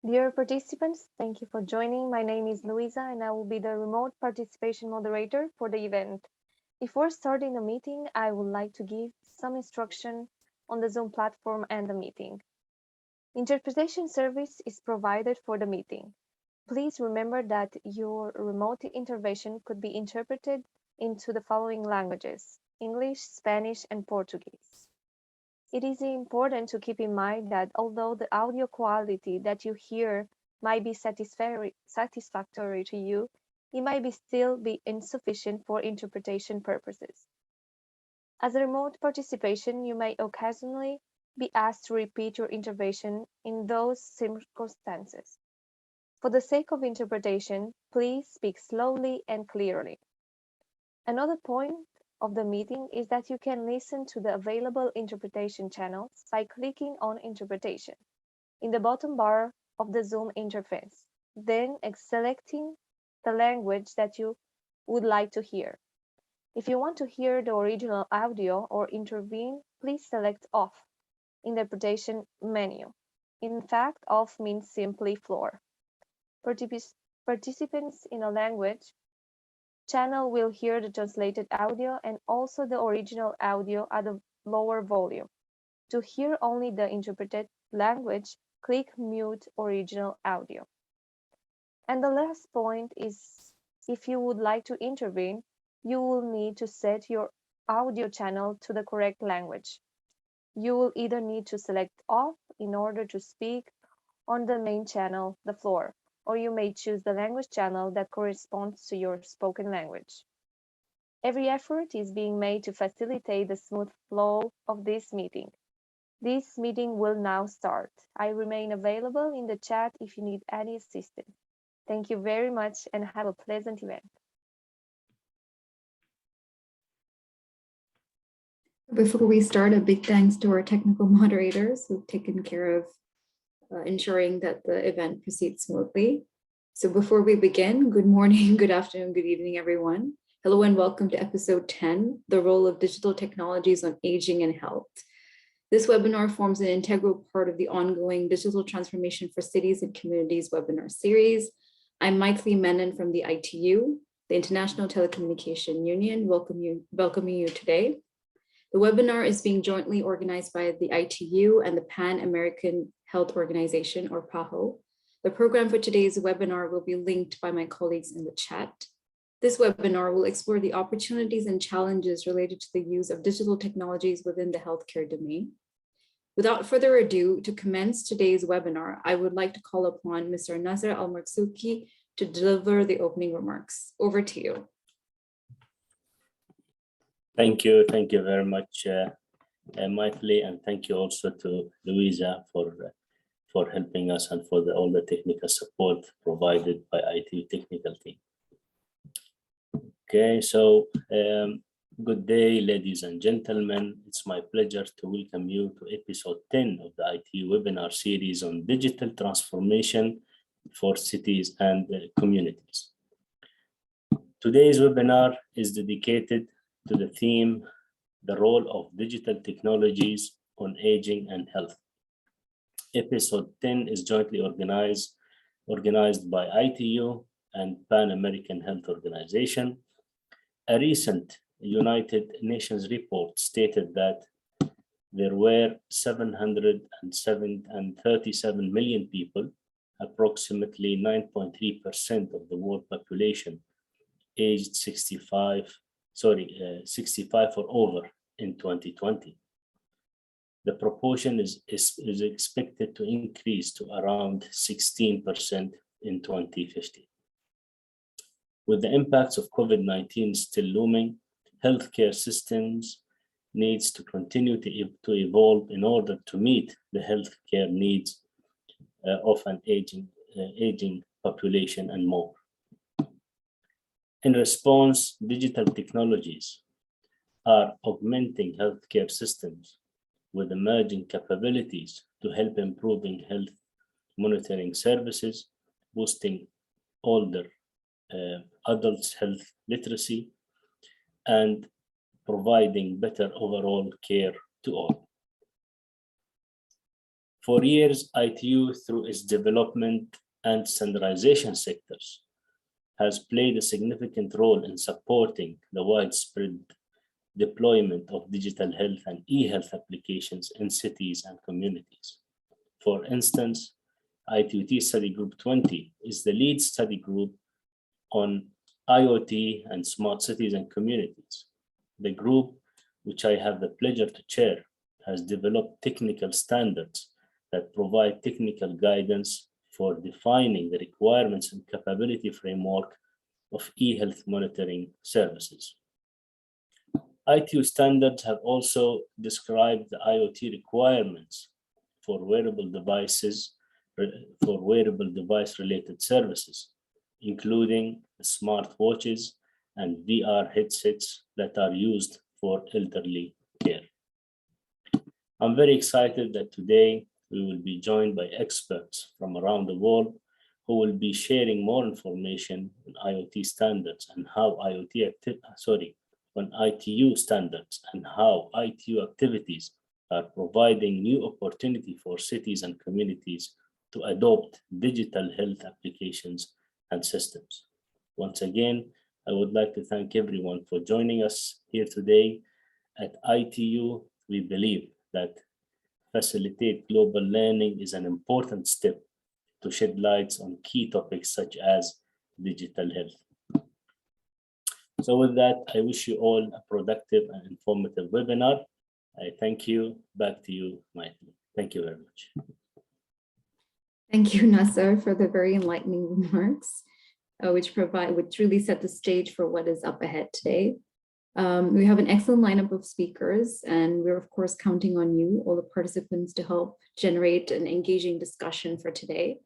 Dear participants, thank you for joining. My name is Luisa and I will be the remote participation moderator for the event. Before starting the meeting, I would like to give some instruction on the Zoom platform and the meeting. Interpretation service is provided for the meeting. Please remember that your remote intervention could be interpreted into the following languages: English, Spanish, and Portuguese. It is important to keep in mind that although the audio quality that you hear might be satisfactory to you, it might still be insufficient for interpretation purposes. As a remote participation, you may occasionally be asked to repeat your intervention in those circumstances. For the sake of interpretation, please speak slowly and clearly. Another point of the meeting is that you can listen to the available interpretation channels by clicking on Interpretation in the bottom bar of the Zoom interface, then selecting the language that you would like to hear. If you want to hear the original audio or intervene, please select Off Interpretation menu. In fact, Off means simply floor. Participants in a language channel will hear the translated audio and also the original audio at a lower volume. To hear only the interpreted language, click Mute Original Audio. And the last point is, if you would like to intervene, you will need to set your audio channel to the correct language. You will either need to select Off in order to speak on the main channel, the floor, or you may choose the language channel that corresponds to your spoken language. Every effort is being made to facilitate the smooth flow of this meeting. This meeting will now start. I remain available in the chat if you need any assistance. Thank you very much and have a pleasant event. Before we start, a big thanks to our technical moderators who've taken care of ensuring that the event proceeds smoothly. So before we begin, good morning, good afternoon, good evening, everyone. Hello and welcome to episode 10, the role of digital technologies on aging and health. This webinar forms an integral part of the ongoing Digital Transformation for Cities and Communities webinar series. I'm Maithili Menon from the ITU, the International Telecommunication Union, welcoming you today. The webinar is being jointly organized by the ITU and the Pan-American Health Organization, or PAHO. The program for today's webinar will be linked by my colleagues in the chat. This webinar will explore the opportunities and challenges related to the use of digital technologies within the healthcare domain. Without further ado, to commence today's webinar, I would like to call upon Mr. Nasser Al-Marzuki to deliver the opening remarks. Over to you. Thank you very much, Maithili, and thank you also to Luisa for helping us and for all the technical support provided by ITU technical team. Okay, so good day, ladies and gentlemen. It's my pleasure to welcome you to episode 10 of the ITU webinar series on digital transformation for cities and communities. Today's webinar is dedicated to the theme, the role of digital technologies on aging and health. Episode 10 is jointly organized by ITU and Pan-American Health Organization. A recent United Nations report stated that there were 737 million people, approximately 9.3% of the world population, aged 65 or over in 2020. The proportion is expected to increase to around 16% in 2050. With the impacts of COVID-19 still looming, healthcare systems needs to continue to evolve in order to meet the healthcare needs of an aging population and more. In response, digital technologies are augmenting healthcare systems with emerging capabilities to help improving health monitoring services, boosting older adults' health literacy, and providing better overall care to all. For years, ITU, through its development and standardization sectors, has played a significant role in supporting the widespread deployment of digital health and e-health applications in cities and communities. For instance, ITUT Study Group 20 is the lead study group on IoT and smart cities and communities. The group, which I have the pleasure to chair, has developed technical standards that provide technical guidance for defining the requirements and capability framework of e-health monitoring services. ITU standards have also described the IoT requirements for wearable devices, for wearable device related services, including smartwatches and VR headsets that are used for elderly care. I'm very excited that today we will be joined by experts from around the world who will be sharing more information on IoT standards and how on ITU standards and how ITU activities are providing new opportunity for cities and communities to adopt digital health applications and systems. Once again, I would like to thank everyone for joining us here today. At ITU, we believe that facilitate global learning is an important step to shed lights on key topics such as digital health. So with that, I wish you all a productive and informative webinar. I thank you. Back to you, Michael. Thank you very much. Thank you, Nasser, for the very enlightening remarks, which really set the stage for what is up ahead today. We have an excellent lineup of speakers, and we're of course counting on you, all the participants, to help generate an engaging discussion for today.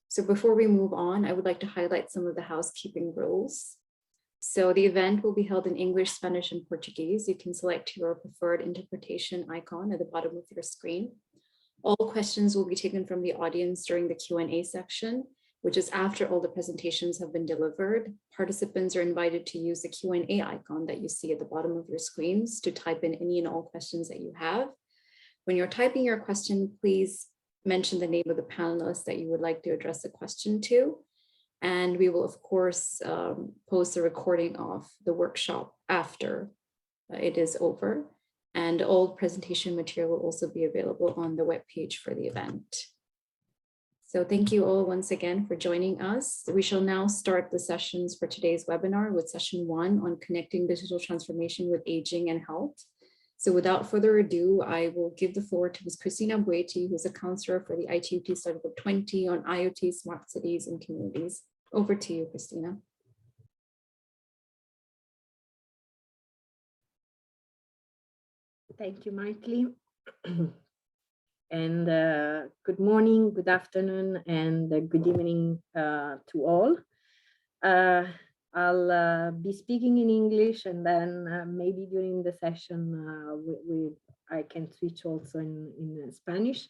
So before we move on, I would like to highlight some of the housekeeping rules. So the event will be held in English, Spanish, and Portuguese. You can select your preferred interpretation icon at the bottom of your screen. All questions will be taken from the audience during the Q&A section, which is after all the presentations have been delivered. Participants are invited to use the Q&A icon that you see at the bottom of your screens to type in any and all questions that you have. When you're typing your question, please mention the name of the panelist that you would like to address the question to. And we will, of course, post a recording of the workshop after it is over. And all presentation material will also be available on the webpage for the event. So thank you all once again for joining us. We shall now start the sessions for today's webinar with session 1 on connecting digital transformation with aging and health. So without further ado, I will give the floor to Ms. Cristina Bueti, who's a counselor for the ITUT Study Group 20 on IoT, smart cities, and communities. Over to you, Cristina. Thank you, Michael. And good morning, good afternoon, and good evening to all. I'll be speaking in English, and then maybe during the session I can switch also in Spanish.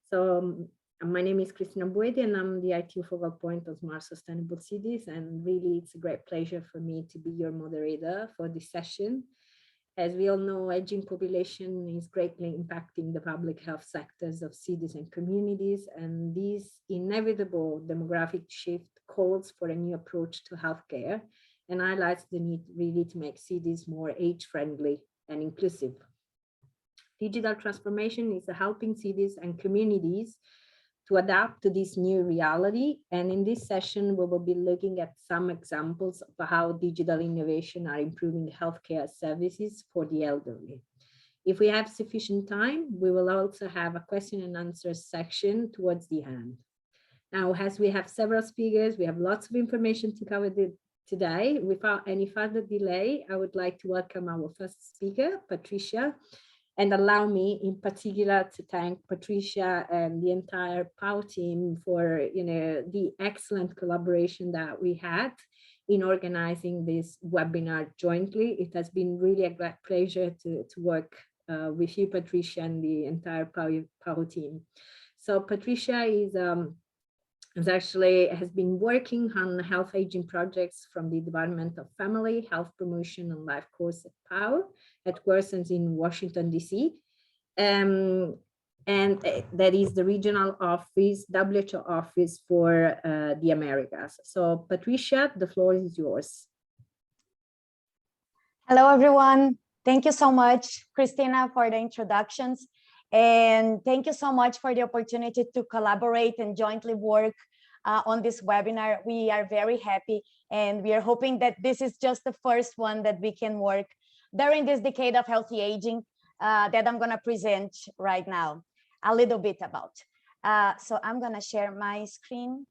So my name is Cristina Bueti, and I'm the ITU focal point of Smart Sustainable Cities. And really, it's a great pleasure for me to be your moderator for this session. As we all know, aging population is greatly impacting the public health sectors of cities and communities, and this inevitable demographic shift calls for a new approach to healthcare and highlights the need really to make cities more age-friendly and inclusive. Digital transformation is helping cities and communities to adapt to this new reality. And in this session, we will be looking at some examples of how digital innovation are improving healthcare services for the elderly. If we have sufficient time, we will also have a question and answer section towards the end. Now, as we have several speakers, we have lots of information to cover today. Without any further delay, I would like to welcome our first speaker, Patricia, and allow me in particular to thank Patricia and the entire PAHO team for the excellent collaboration that we had in organizing this webinar jointly. It has been really a great pleasure to work with you, Patricia, and the entire PAHO team. So Patricia has been working on health aging projects from the Department of Family, Health Promotion and Life Course at PAHO, headquarters in Washington, D.C. and that is the regional office, WHO office for the Americas. So Patricia, the floor is yours. Hello, everyone. Thank you so much, Christina, for the introductions. And thank you so much for the opportunity to collaborate and jointly work on this webinar. We are very happy, and we are hoping that this is just the first one that we can work during this decade of healthy aging that I'm going to present right now a little bit about. So I'm going to share my screen.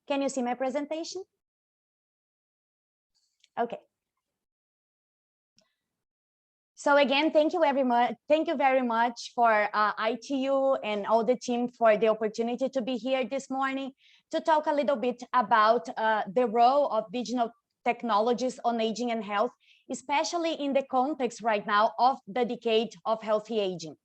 Can you see my presentation? Okay. So again, thank you very much. Thank you very much for ITU and all the team for the opportunity to be here this morning to talk a little bit about the role of digital technologies on aging and health, especially in the context right now of the decade of healthy aging.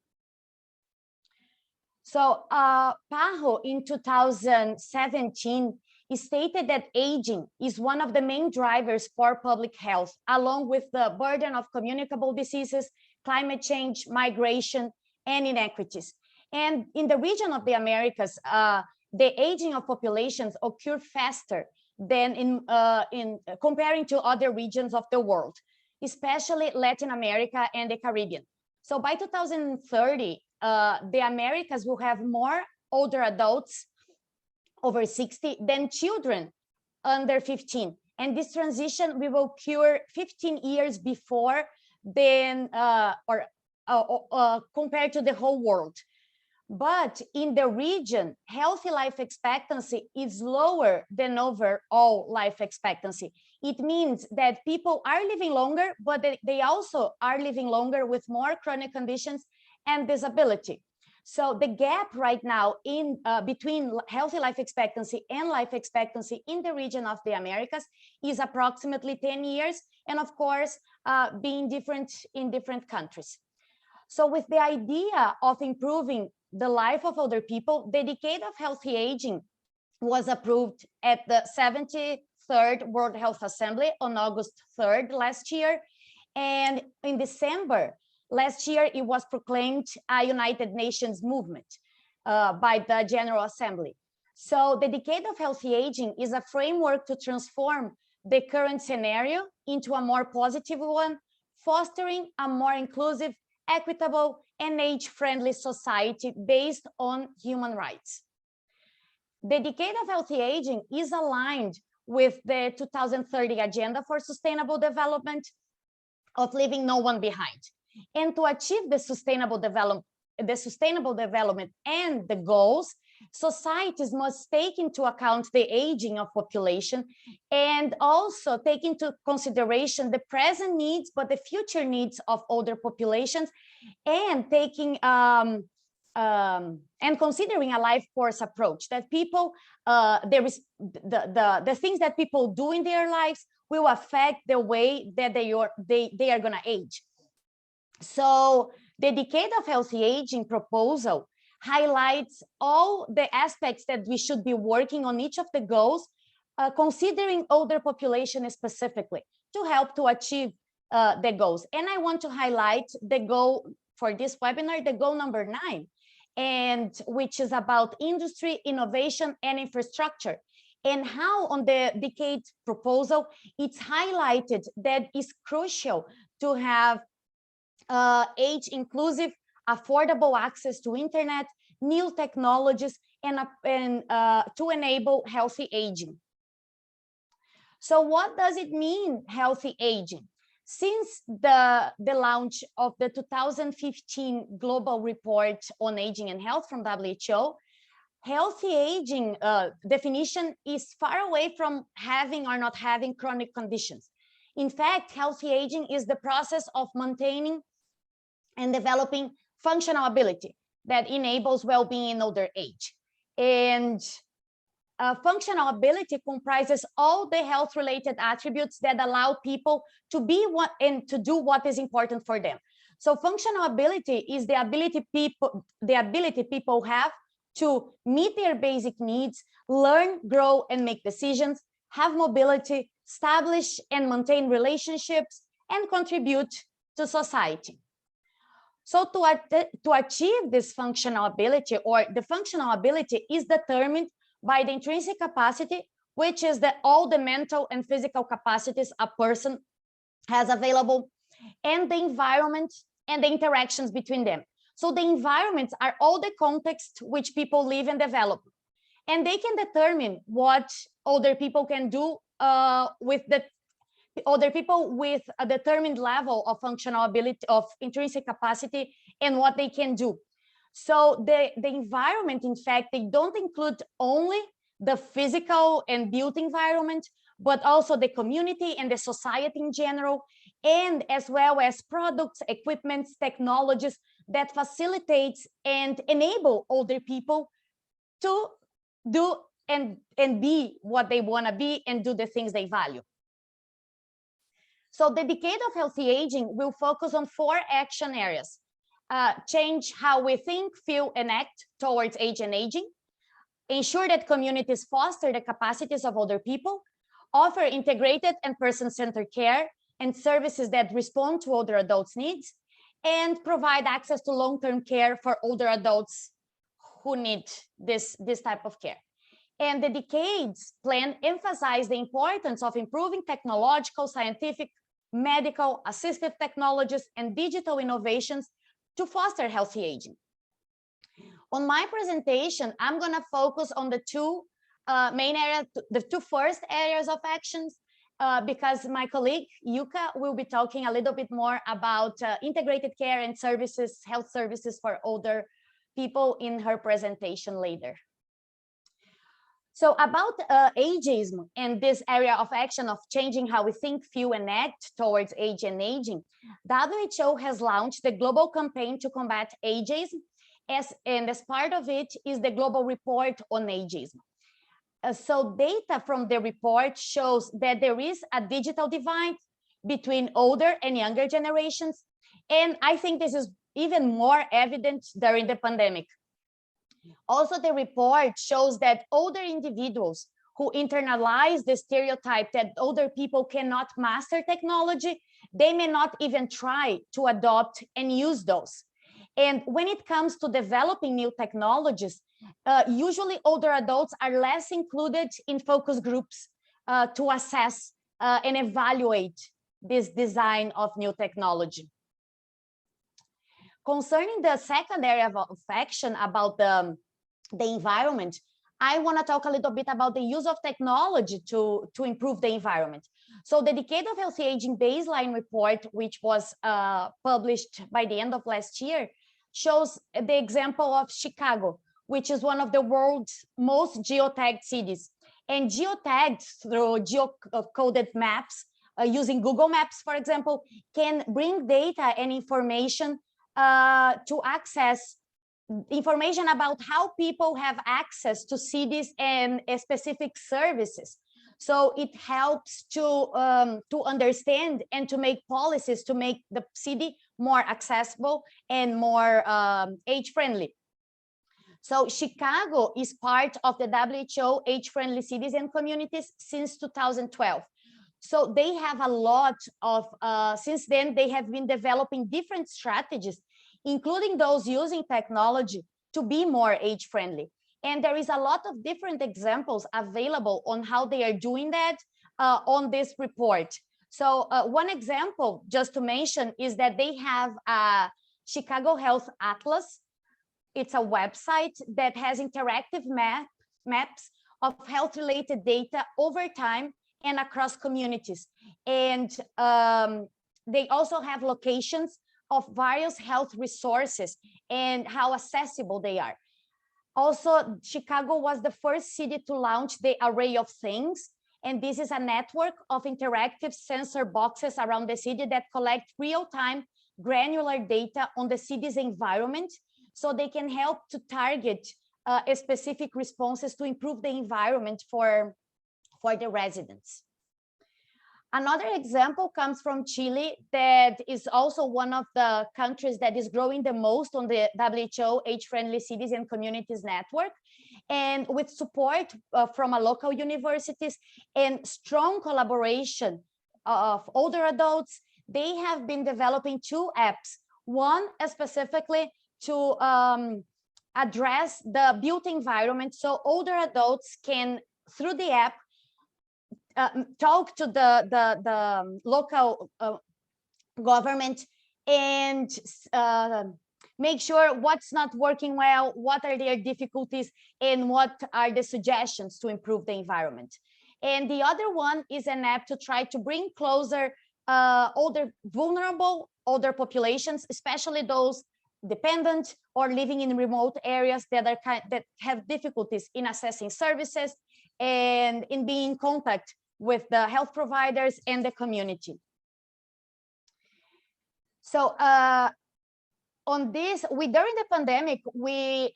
So PAHO in 2017 stated that aging is one of the main drivers for public health, along with the burden of communicable diseases, climate change, migration, and inequities. And in the region of the Americas, the aging of populations occur faster than in comparing to other regions of the world, especially Latin America and the Caribbean. So by 2030, the Americas will have more older adults over 60 than children under 15. And this transition we will occur 15 years before than compared to the whole world. But in the region, healthy life expectancy is lower than overall life expectancy. It means that people are living longer, but they also are living longer with more chronic conditions and disability. So the gap right now in between healthy life expectancy and life expectancy in the region of the Americas is approximately 10 years, and of course, being different in different countries. So with the idea of improving the life of older people, the Decade of Healthy Aging was approved at the 73rd World Health Assembly on August 3rd last year. And in December last year, it was proclaimed a United Nations movement by the General Assembly. So the Decade of Healthy Aging is a framework to transform the current scenario into a more positive one, fostering a more inclusive, equitable, and age-friendly society based on human rights. The Decade of Healthy Aging is aligned with the 2030 Agenda for Sustainable Development of leaving no one behind. And to achieve the sustainable development and the goals, societies must take into account the aging of population and also take into consideration the present needs, but the future needs of older populations, and taking and considering a life course approach that people, the things that people do in their lives will affect the way that they are going to age. So the Decade of Healthy Aging proposal highlights all the aspects that we should be working on each of the goals, considering older population specifically to help to achieve the goals. And I want to highlight the goal for this webinar, the goal number 9, and which is about industry, innovation, and infrastructure. And how on the Decade proposal, it's highlighted that it's crucial to have age-inclusive, affordable access to internet, new technologies, and to enable healthy aging. So what does it mean, healthy aging? Since the launch of the 2015 Global Report on Aging and Health from WHO, healthy aging definition is far away from having or not having chronic conditions. In fact, healthy aging is the process of maintaining and developing functional ability that enables well-being in older age. And functional ability comprises all the health-related attributes that allow people to be and to do what is important for them. So functional ability is the ability people have to meet their basic needs, learn, grow, and make decisions, have mobility, establish and maintain relationships, and contribute to society. So to achieve this functional ability, or the functional ability is determined by the intrinsic capacity, which is all the mental and physical capacities a person has available, and the environment and the interactions between them. So the environments are all the context which people live and develop, and they can determine what other people can do with the other people with a determined level of functional ability, of intrinsic capacity, and what they can do. So the environment, in fact, they don't include only the physical and built environment, but also the community and the society in general, and as well as products, equipments, technologies that facilitates and enable older people to do and be what they want to be and do the things they value. So the decade of healthy aging will focus on 4 action areas. Change how we think, feel, and act towards age and aging. Ensure that communities foster the capacities of older people. Offer integrated and person-centered care and services that respond to older adults' needs. And provide access to long-term care for older adults who need this type of care. And the decades plan emphasize the importance of improving technological, scientific, medical, assistive technologies, and digital innovations to foster healthy aging. On my presentation, I'm going to focus on the 2 main areas, the 2 first areas of actions, because my colleague Yuka will be talking a little bit more about integrated care and services, health services for older people in her presentation later. So about ageism and this area of action of changing how we think, feel, and act towards age and aging, WHO has launched the global campaign to combat ageism, and as part of it is the global report on ageism. So data from the report shows that there is a digital divide between older and younger generations, and I think this is even more evident during the pandemic. Also, the report shows that older individuals who internalize the stereotype that older people cannot master technology, they may not even try to adopt and use those. And when it comes to developing new technologies, usually older adults are less included in focus groups to assess and evaluate this design of new technology. Concerning the second area of action about the environment, I want to talk a little bit about the use of technology to improve the environment. So the Decade of Healthy Aging Baseline Report, which was published by the end of last year, shows the example of Chicago, which is one of the world's most geotagged cities. And geotagged through geocoded maps, using Google Maps, for example, can bring data and information to access information about how people have access to cities and specific services. So it helps to understand and to make policies to make the city more accessible and more age-friendly. So Chicago is part of the WHO Age-Friendly Cities and Communities since 2012. So they have a lot of, since then, they have been developing different strategies, including those using technology to be more age-friendly. And there is a lot of different examples available on how they are doing that on this report. So one example, just to mention, is that they have a Chicago Health Atlas. It's a website that has interactive maps of health-related data over time and across communities. And they also have locations of various health resources and how accessible they are. Also, Chicago was the first city to launch the Array of Things, and this is a network of interactive sensor boxes around the city that collect real-time granular data on the city's environment, so they can help to target specific responses to improve the environment for the residents. Another example comes from Chile, that is also one of the countries that is growing the most on the WHO Age-Friendly Cities and Communities Network. And with support from local universities and strong collaboration of older adults, they have been developing 2 apps. One specifically to address the built environment, so older adults can, through the app, talk to the local government and make sure what's not working well, what are their difficulties, and what are the suggestions to improve the environment. And the other one is an app to try to bring closer older, vulnerable older populations, especially those dependent or living in remote areas that have difficulties in accessing services and in being in contact with the health providers and the community. So on this, during the pandemic, we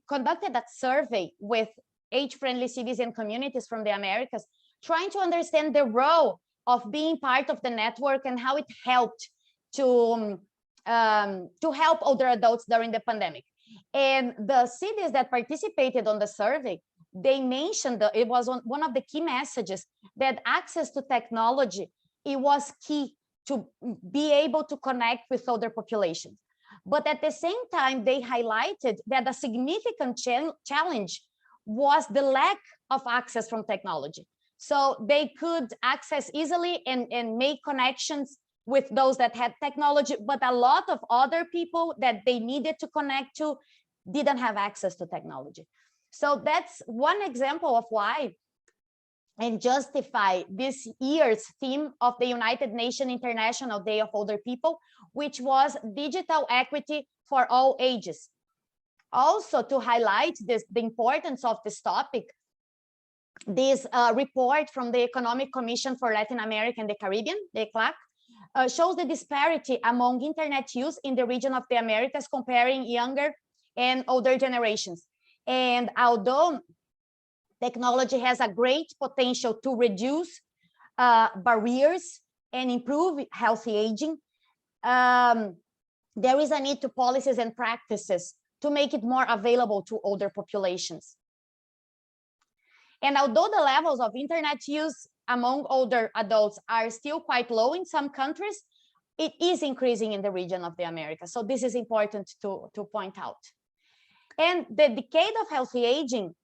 conducted a survey with age-friendly cities and communities from the Americas, trying to understand the role of being part of the network and how it helped to help older adults during the pandemic. And the cities that participated on the survey, they mentioned that it was one of the key messages that access to technology, it was key to be able to connect with older populations. But at the same time, they highlighted that a significant challenge was the lack of access from technology. So they could access easily and make connections with those that had technology, but a lot of other people that they needed to connect to didn't have access to technology. So that's one example of why and justify this year's theme of the United Nations International Day of Older People, which was digital equity for all ages. Also, to highlight the importance of this topic, this report from the Economic Commission for Latin America and the Caribbean, the ECLAC, shows the disparity among internet use in the region of the Americas, comparing younger and older generations. And although technology has a great potential to reduce barriers and improve healthy aging, there is a need to policies and practices to make it more available to older populations. And although the levels of internet use among older adults are still quite low in some countries, it is increasing in the region of the Americas. So this is important to point out. And the decade of healthy aging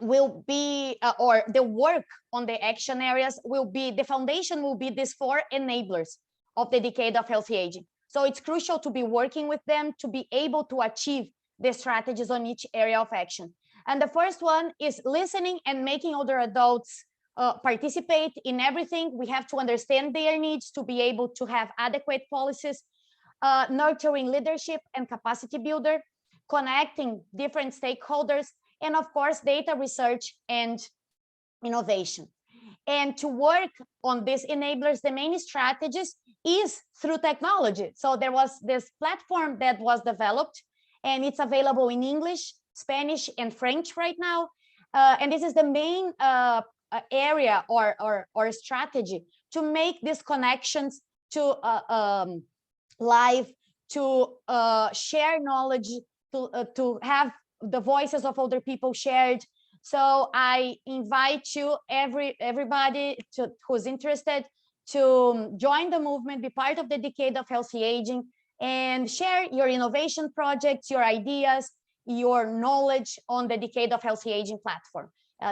will be, or the work on the action areas will be, the foundation will be these 4 enablers of the decade of healthy aging. So it's crucial to be working with them to be able to achieve the strategies on each area of action. And the first one is listening and making older adults participate in everything. We have to understand their needs to be able to have adequate policies, nurturing leadership and capacity builder, connecting different stakeholders, and of course, data research and innovation. And to work on these enablers, the main strategies is through technology. So there was this platform that was developed, and it's available in English, Spanish, and French right now. And this is the main area or strategy to make these connections to live, to share knowledge, to have the voices of older people shared. So I invite you, everybody who's interested, to join the movement, be part of the Decade of Healthy Aging, and share your innovation projects, your ideas, your knowledge on the Decade of Healthy Aging platform.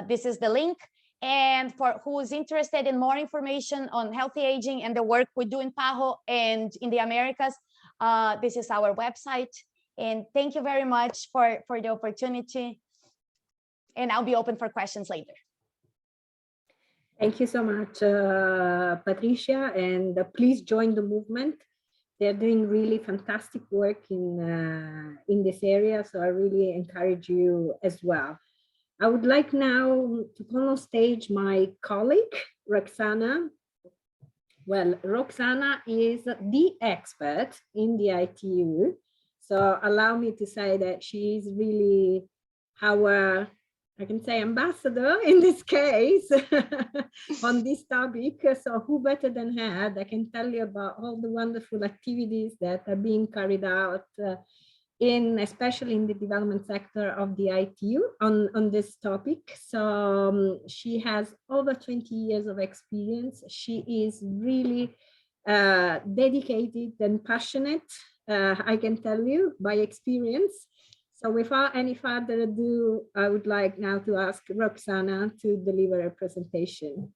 This is the link. And for who is interested in more information on healthy aging and the work we do in PAHO and in the Americas, this is our website. And thank you very much for the opportunity. And I'll be open for questions later. Thank you so much, Patricia, and please join the movement. They're doing really fantastic work in this area, so I really encourage you as well. I would like now to call on stage my colleague, Roxana. Well, Roxana is the expert in the ITU, so allow me to say that she is really our, I can say, ambassador in this case on this topic. So who better than her that can tell you about all the wonderful activities that are being carried out especially in the development sector of the ITU on this topic. So she has over 20 years of experience. She is really dedicated and passionate, I can tell you by experience. So without any further ado, I would like now to ask Roxana to deliver a presentation.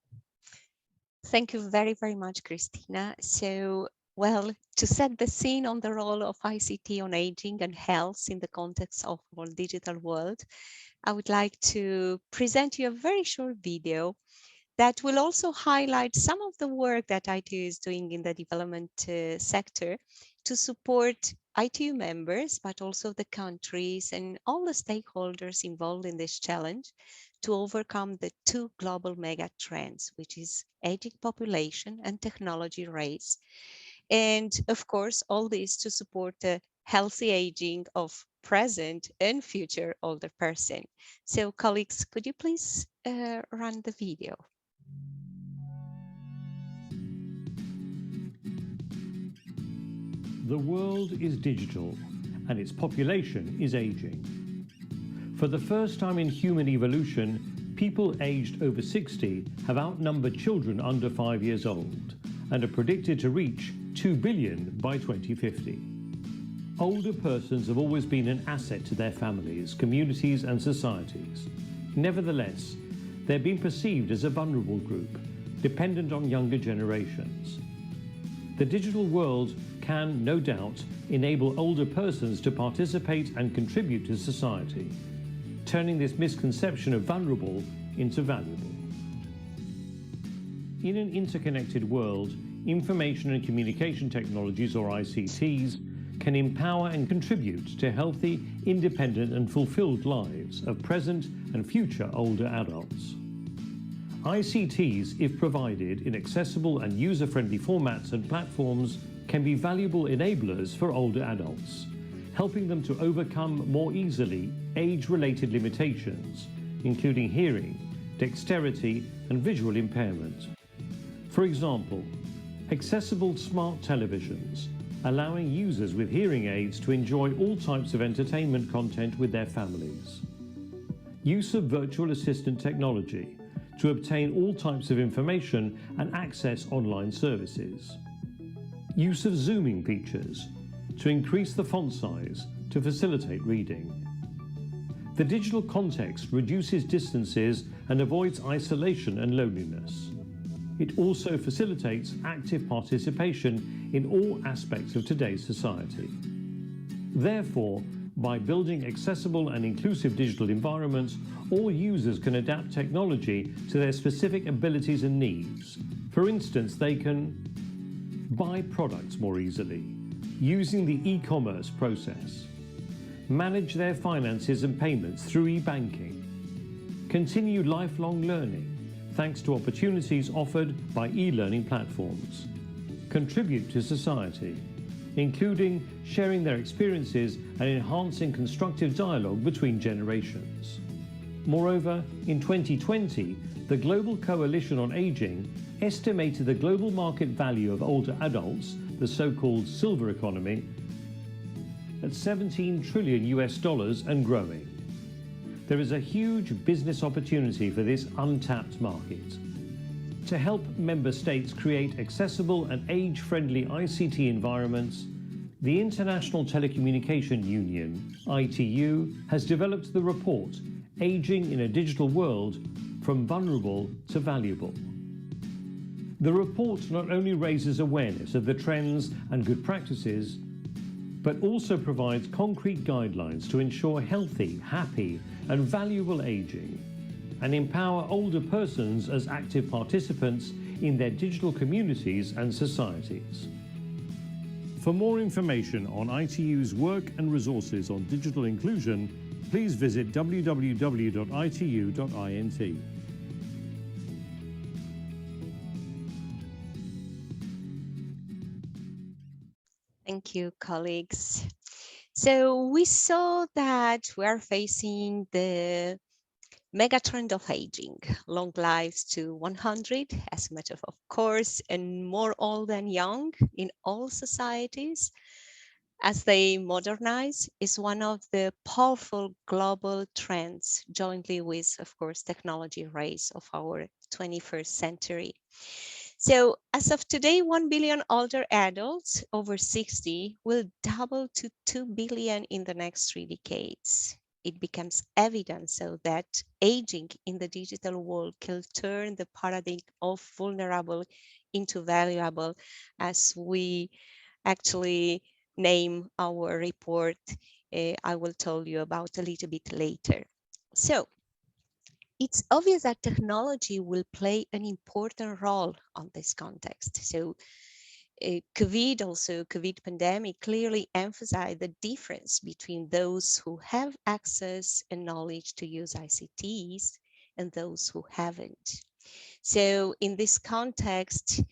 Thank you very, very much, Christina. So, well, to set the scene on the role of ICT on aging and health in the context of our digital world, I would like to present you a very short video that will also highlight some of the work that ITU is doing in the development sector to support ITU members, but also the countries and all the stakeholders involved in this challenge to overcome the two global mega trends, which is aging population and technology race. And of course, all this to support the healthy aging of present and future older person. So colleagues, could you please run the video? The world is digital and its population is aging. For the first time in human evolution, people aged over 60 have outnumbered children under 5 years old and are predicted to reach 2 billion by 2050. Older persons have always been an asset to their families, communities and societies. Nevertheless, they're being perceived as a vulnerable group, dependent on younger generations. The digital world can, no doubt, enable older persons to participate and contribute to society, turning this misconception of vulnerable into valuable. In an interconnected world, information and communication technologies, or ICTs, can empower and contribute to healthy, independent and fulfilled lives of present and future older adults. ICTs, if provided in accessible and user-friendly formats and platforms, can be valuable enablers for older adults, helping them to overcome more easily age-related limitations, including hearing, dexterity, and visual impairment. For example, accessible smart televisions, allowing users with hearing aids to enjoy all types of entertainment content with their families. Use of virtual assistant technology to obtain all types of information and access online services. Use of zooming features to increase the font size to facilitate reading. The digital context reduces distances and avoids isolation and loneliness. It also facilitates active participation in all aspects of today's society. Therefore, by building accessible and inclusive digital environments, all users can adapt technology to their specific abilities and needs. For instance, they can buy products more easily, using the e-commerce process, manage their finances and payments through e-banking, continue lifelong learning thanks to opportunities offered by e-learning platforms, contribute to society, including sharing their experiences and enhancing constructive dialogue between generations. Moreover, in 2020, the Global Coalition on Aging estimated the global market value of older adults, the so-called silver economy, at $17 trillion and growing. There is a huge business opportunity for this untapped market. To help member states create accessible and age-friendly ICT environments, the International Telecommunication Union, ITU, has developed the report, Aging in a Digital World, From Vulnerable to Valuable. The report not only raises awareness of the trends and good practices, but also provides concrete guidelines to ensure healthy, happy, and valuable aging, and empower older persons as active participants in their digital communities and societies. For more information on ITU's work and resources on digital inclusion, please visit www.itu.int. Thank you, colleagues. So we saw that we are facing the megatrend of aging, long lives to 100 as a matter of course, and more old than young in all societies. as they modernize is one of the powerful global trends jointly with, of course, technology race of our 21st century. So as of today, 1 billion older adults over 60 will double to 2 billion in the next 3 decades. It becomes evident so that aging in the digital world can turn the paradigm of vulnerable into valuable, as we actually name our report. I will tell you about a little bit later. So it's obvious that technology will play an important role on this context. So COVID pandemic clearly emphasized the difference between those who have access and knowledge to use ICTs and those who haven't. So in this context,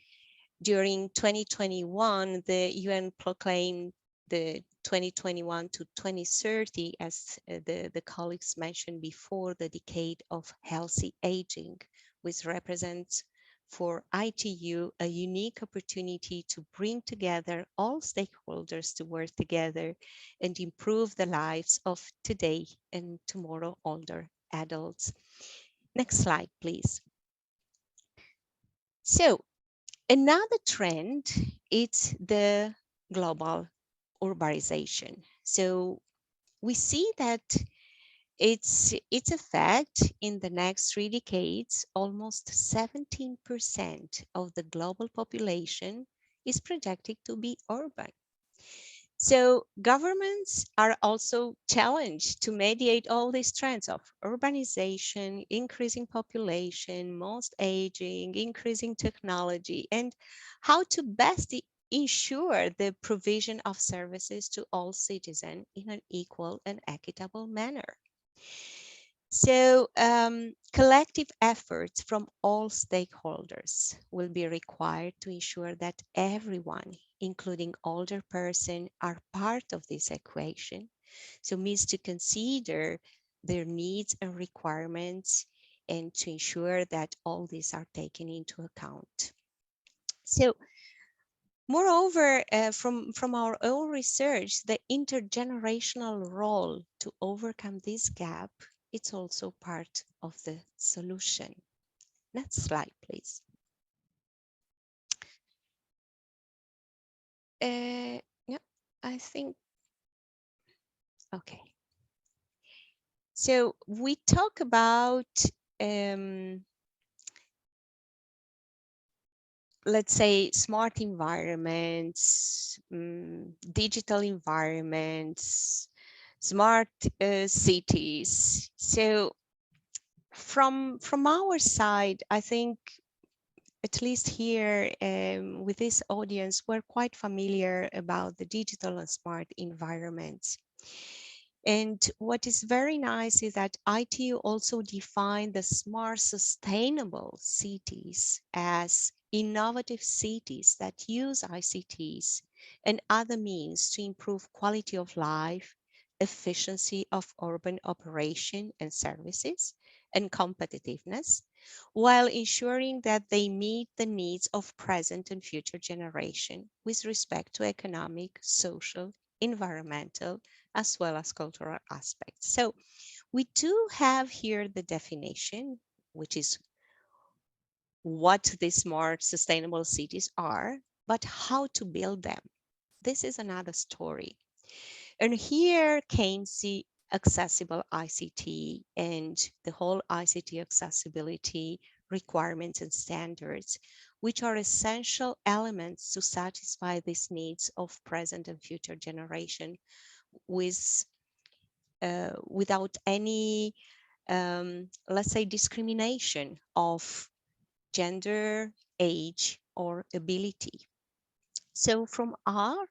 during 2021, the UN proclaimed the 2021 to 2030, as the colleagues mentioned before, the decade of healthy aging, which represents for ITU a unique opportunity to bring together all stakeholders to work together and improve the lives of today and tomorrow older adults. Next slide, please. So another trend is the global urbanization. So we see that its effect in the next 3 decades, almost 17% of the global population is projected to be urban. So governments are also challenged to mediate all these trends of urbanization, increasing population, most aging, increasing technology, and how to best ensure the provision of services to all citizens in an equal and equitable manner. So collective efforts from all stakeholders will be required to ensure that everyone, including older person, are part of this equation. So means to consider their needs and requirements and to ensure that all these are taken into account. So moreover, from our own research, the intergenerational role to overcome this gap, it's also part of the solution. Next slide, please. Yeah, I think, okay. So we talk about let's say smart environments, digital environments, smart cities. So from our side, I think at least here with this audience, we're quite familiar about the digital and smart environments. And what is very nice is that ITU also defined the smart sustainable cities as innovative cities that use ICTs and other means to improve quality of life, efficiency of urban operation and services, and competitiveness, while ensuring that they meet the needs of present and future generation with respect to economic, social, environmental, as well as cultural aspects. So we do have here the definition, which is what the smart sustainable cities are, but how to build them. This is another story. And here came the accessible ICT and the whole ICT accessibility requirements and standards, which are essential elements to satisfy these needs of present and future generation without any, let's say, discrimination of gender, age, or ability. So from our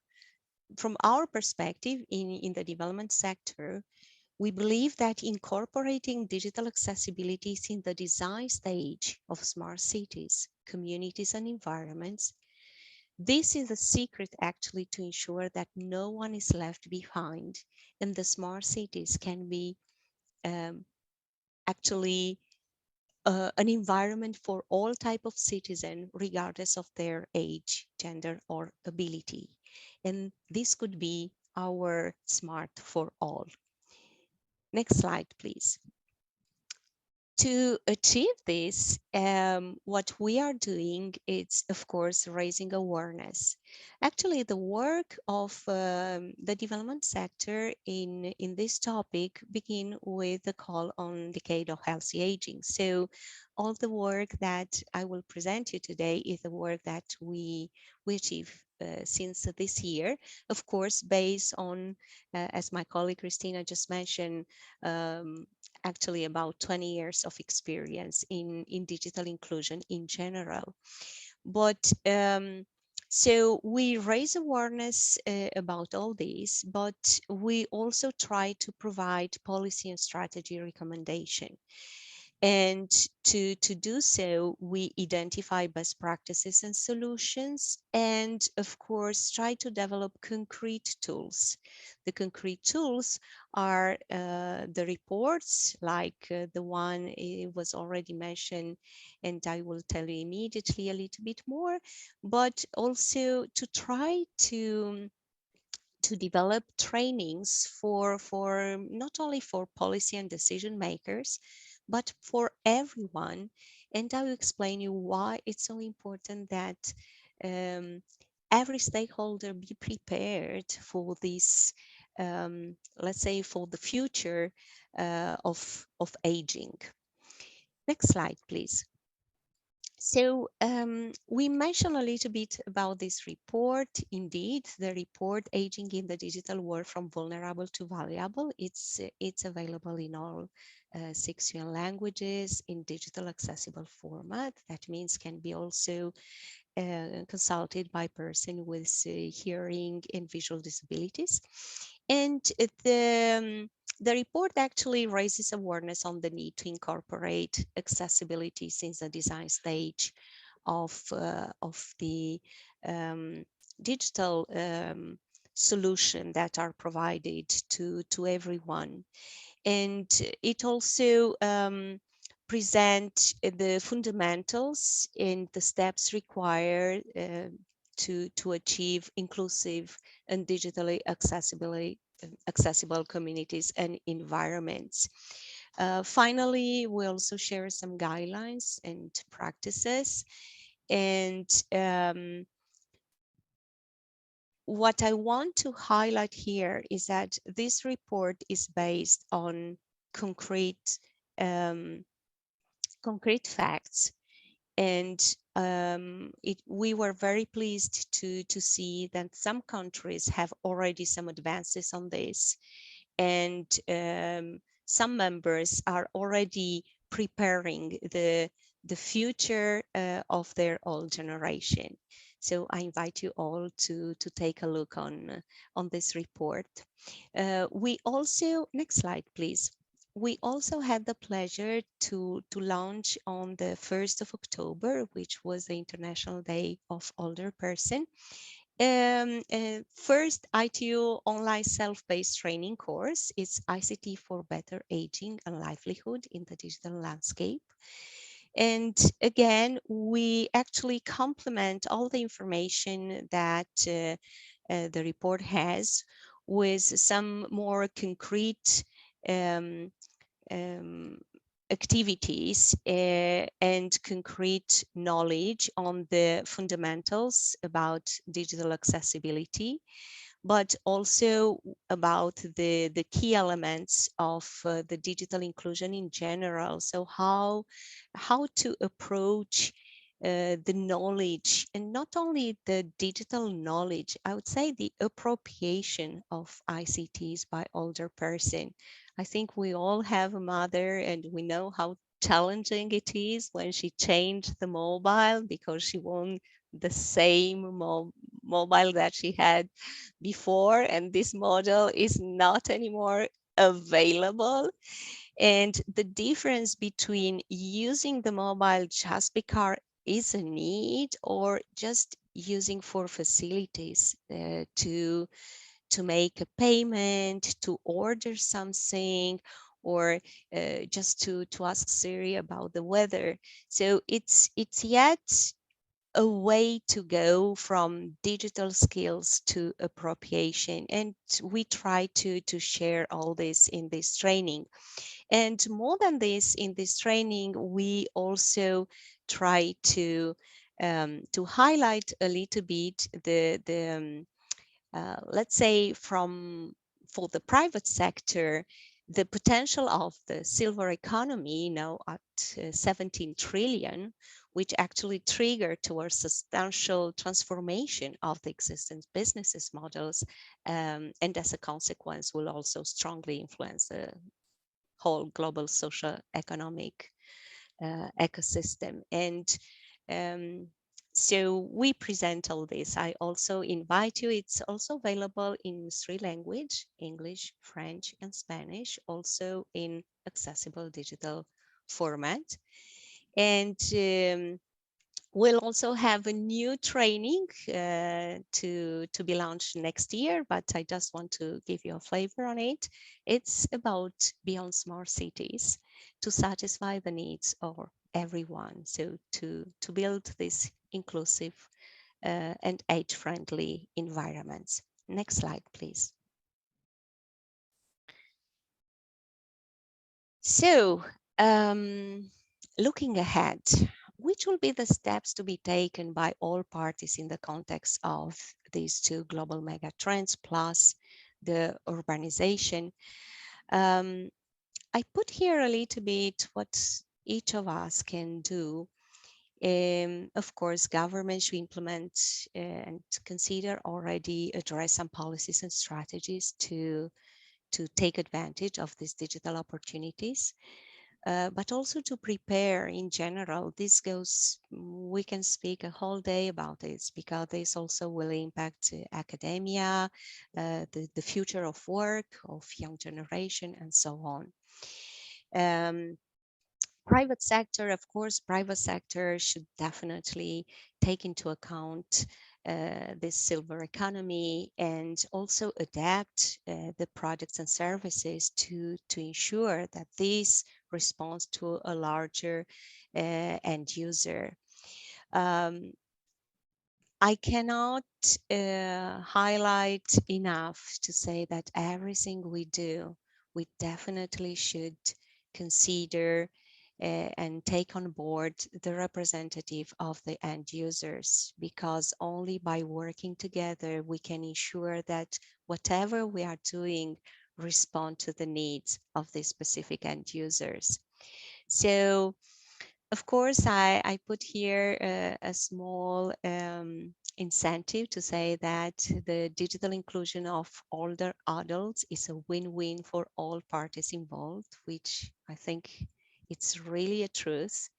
perspective in the development sector, we believe that incorporating digital accessibilities in the design stage of smart cities, communities, and environments, this is the secret actually to ensure that no one is left behind and the smart cities can be actually an environment for all type of citizen, regardless of their age, gender, or ability. And this could be our Smart for All. Next slide, please. To achieve this, what we are doing is, of course, raising awareness. Actually, the work of the development sector in this topic begin with the call on decade of healthy aging. So all the work that I will present you today is the work that we achieve since this year, of course, based on, as my colleague Christina just mentioned, actually about 20 years of experience in digital inclusion in general. But so we raise awareness about all this, but we also try to provide policy and strategy recommendation. And to do so, we identify best practices and solutions, and of course, try to develop concrete tools. The concrete tools are the reports, like the one was already mentioned, and I will tell you immediately a little bit more, but also to try to develop trainings for not only for policy and decision makers, but for everyone. And I will explain you why it's so important that every stakeholder be prepared for this, let's say, for the future of aging. Next slide, please. So we mentioned a little bit about this report. Indeed, the report Aging in the Digital World from Vulnerable to Valuable, it's available in all 6 languages in digital accessible format. That means can be also consulted by person with hearing and visual disabilities. And the report actually raises awareness on the need to incorporate accessibility since the design stage of the digital solution that are provided to everyone. And it also present the fundamentals and the steps required to achieve inclusive and digitally accessible communities and environments. Finally, we also share some guidelines and practices. And what I want to highlight here is that this report is based on concrete facts, and we were very pleased to see that some countries have already some advances on this, and some members are already preparing the future of their old generation. So I invite you all to take a look on this report. We also, next slide, please. We also had the pleasure to launch on the 1st of October, which was the International Day of Older Person. First ITU online self-paced training course is ICT for Better Aging and Livelihood in the Digital Landscape. And again, we actually complement all the information that the report has with some more concrete activities and concrete knowledge on the fundamentals about digital accessibility, but also about the key elements of the digital inclusion in general. So how to approach the knowledge, and not only the digital knowledge, I would say the appropriation of ICTs by older person. I think we all have a mother, and we know how challenging it is when she changed the mobile because she wants the same mobile that she had before, and this model is not anymore available. And the difference between using the mobile just because is a need, or just using for facilities to make a payment, to order something, or just to ask Siri about the weather. So it's yet a way to go from digital skills to appropriation. And we try to share all this in this training. And more than this, in this training, we also try to highlight a little bit let's say for the private sector, the potential of the silver economy now at 17 trillion, which actually trigger towards substantial transformation of the existing businesses models, and as a consequence will also strongly influence the whole global social economic ecosystem. And so we present all this. I also invite you, it's also available in 3 languages, English, French, and Spanish, also in accessible digital format. And we'll also have a new training to be launched next year, but I just want to give you a flavor on it. It's about beyond smart cities to satisfy the needs of everyone. So to build this inclusive and age-friendly environments. Next slide, please. So looking ahead, which will be the steps to be taken by all parties in the context of these 2 global mega trends plus the urbanization? I put here a little bit what each of us can do. Of course, government should implement and consider already address some policies and strategies to take advantage of these digital opportunities. But also to prepare in general. This goes, we can speak a whole day about this because this also will impact academia, the future of work, of young generation, and so on. Private sector, of course, private sector should definitely take into account this silver economy and also adapt the products and services to ensure that this responds to a larger end user. I cannot highlight enough to say that everything we do, we definitely should consider and take on board the representative of the end users, because only by working together we can ensure that whatever we are doing respond to the needs of the specific end users. So of course, I put here a small incentive to say that the digital inclusion of older adults is a win-win for all parties involved, which I think it's really a truth.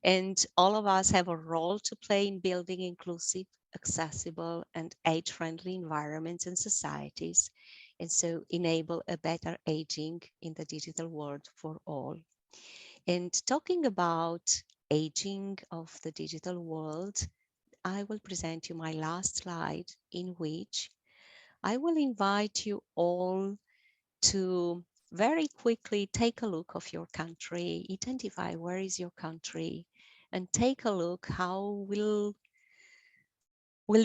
And all of us have a role to play in building inclusive, accessible, and age-friendly environments and societies, and so enable a better aging in the digital world for all. And talking about aging of the digital world, I will present you my last slide, in which I will invite you all to very quickly take a look of your country, identify where is your country, and take a look how will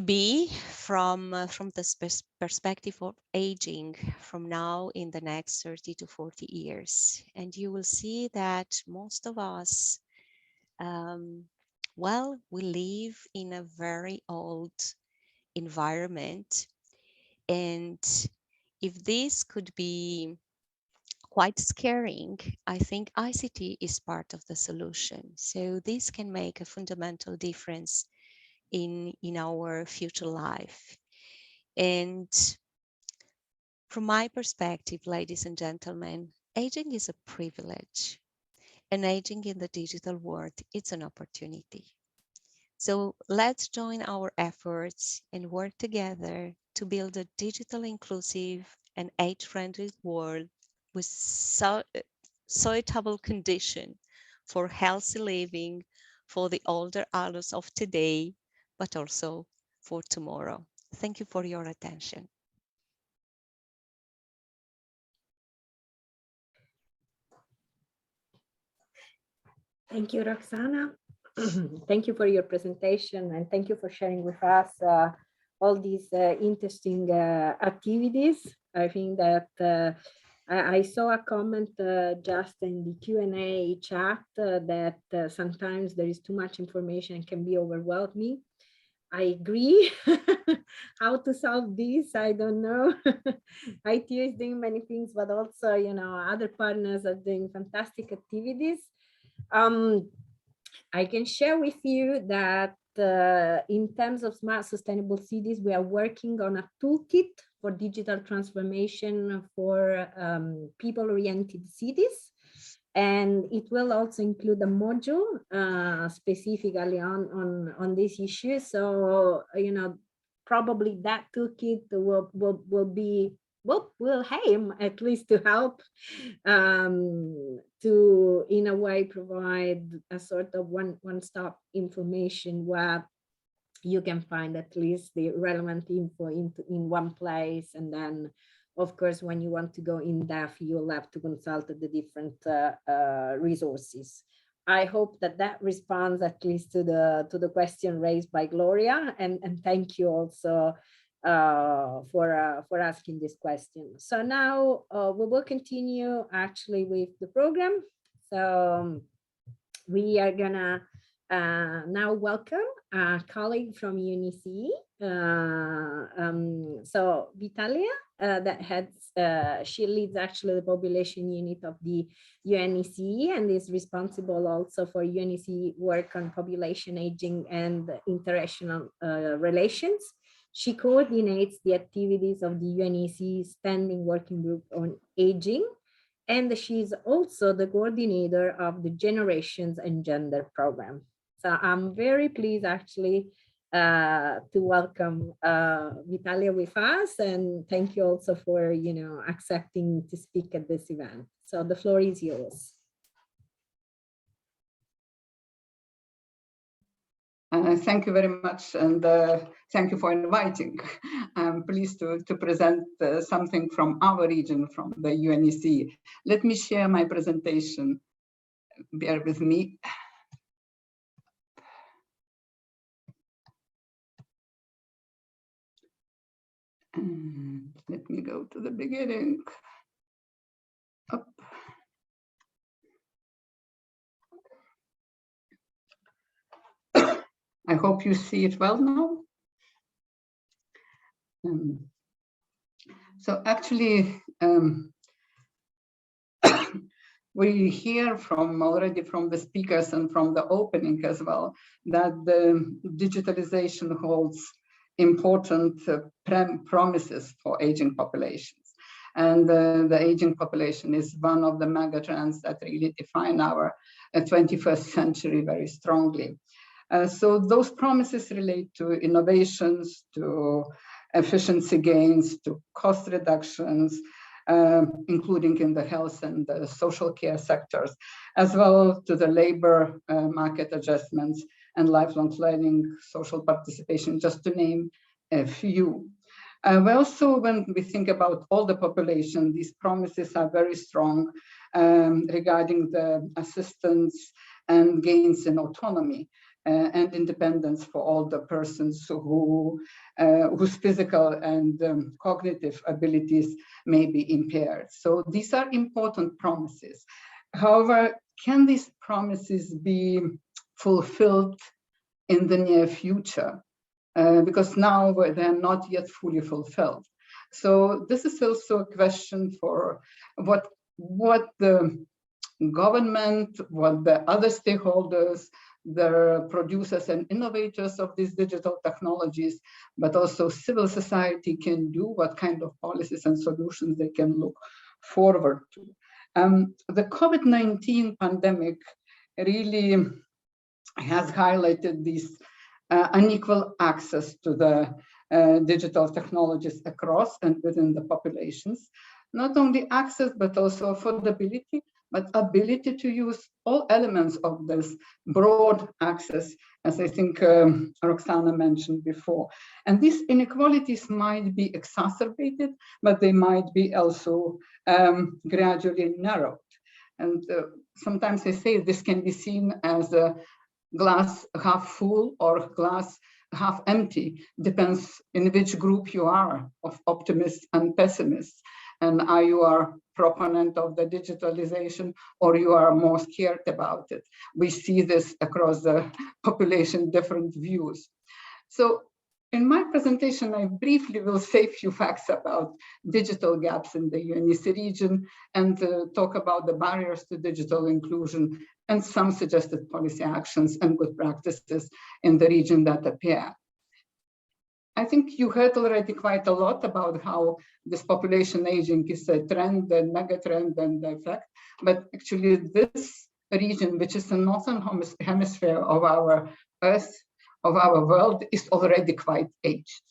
be from the perspective of aging from now in the next 30 to 40 years. And you will see that most of us, well, we live in a very old environment. And if this could be quite scaring, I think ICT is part of the solution. So this can make a fundamental difference in our future life. And from my perspective, ladies and gentlemen, aging is a privilege, and aging in the digital world, it's an opportunity. So let's join our efforts and work together to build a digital inclusive and age-friendly world with suitable condition for healthy living for the older adults of today, but also for tomorrow. Thank you for your attention. Thank you, Roxana. thank you for your presentation, and thank you for sharing with us all these interesting activities. I think that I saw a comment just in the Q&A chat that sometimes there is too much information and can be overwhelming. I agree. How to solve this, I don't know. IT is doing many things, but also, you know, other partners are doing fantastic activities. I can share with you that in terms of smart sustainable cities, we are working on a toolkit for digital transformation for people-oriented cities. And it will also include a module specifically on this issue. So, you know, probably that toolkit will aim at least to help to, in a way, provide a sort of one-stop information where you can find at least the relevant info in one place. And then, of course, when you want to go in depth, you'll have to consult the different resources. I hope that that responds at least to the question raised by Gloria, and thank you also for asking this question. So now we will continue actually with the program. So we are gonna now welcome a colleague from UNECE. So Vitalia, that heads, she leads actually the population unit of the UNECE and is responsible also for UNECE work on population aging and international relations. She coordinates the activities of the UNECE Standing Working Group on Aging, and she's also the coordinator of the Generations and Gender program. So I'm very pleased actually to welcome Vitalia with us, and thank you also for, you know, accepting to speak at this event. So the floor is yours. Thank you very much, and thank you for inviting. I'm pleased to present something from our region, from the UNECE. Let me share my presentation. Bear with me. And let me go to the beginning. Up. I hope you see it well now. So actually, we hear already from the speakers and from the opening as well, that the digitalization holds important promises for aging populations. And the aging population is one of the mega trends that really define our 21st century very strongly. So those promises relate to innovations, to efficiency gains, to cost reductions, including in the health and the social care sectors, as well to the labor market adjustments and lifelong learning, social participation, just to name a few. We also, when we think about all the population, these promises are very strong regarding the assistance and gains in autonomy and independence for all the persons whose physical and cognitive abilities may be impaired. So these are important promises. However, can these promises be fulfilled in the near future? Because now they're not yet fully fulfilled. So this is also a question for what the government, what the other stakeholders, the producers and innovators of these digital technologies, but also civil society can do, what kind of policies and solutions they can look forward to. The COVID-19 pandemic really has highlighted this unequal access to the digital technologies across and within the populations. Not only access, but also affordability, but ability to use all elements of this broad access, as I think Roxana mentioned before. And these inequalities might be exacerbated, but they might be also gradually narrowed. And sometimes I say this can be seen as a glass half full or glass half empty, depends in which group you are of optimists and pessimists. And are you a proponent of the digitalization or you are more scared about it? We see this across the population, different views. So in my presentation, I briefly will say a few facts about digital gaps in the UNEC region and talk about the barriers to digital inclusion and some suggested policy actions and good practices in the region that appear. I think you heard already quite a lot about how this population aging is a trend, a mega trend and effect, but actually this region, which is the northern hemisphere of our Earth, of our world, is already quite aged.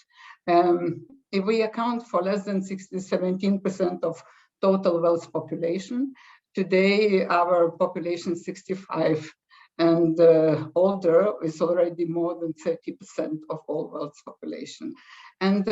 If we account for less than 17% of total world's population, today our population 65 and older is already more than 30% of all world's population. And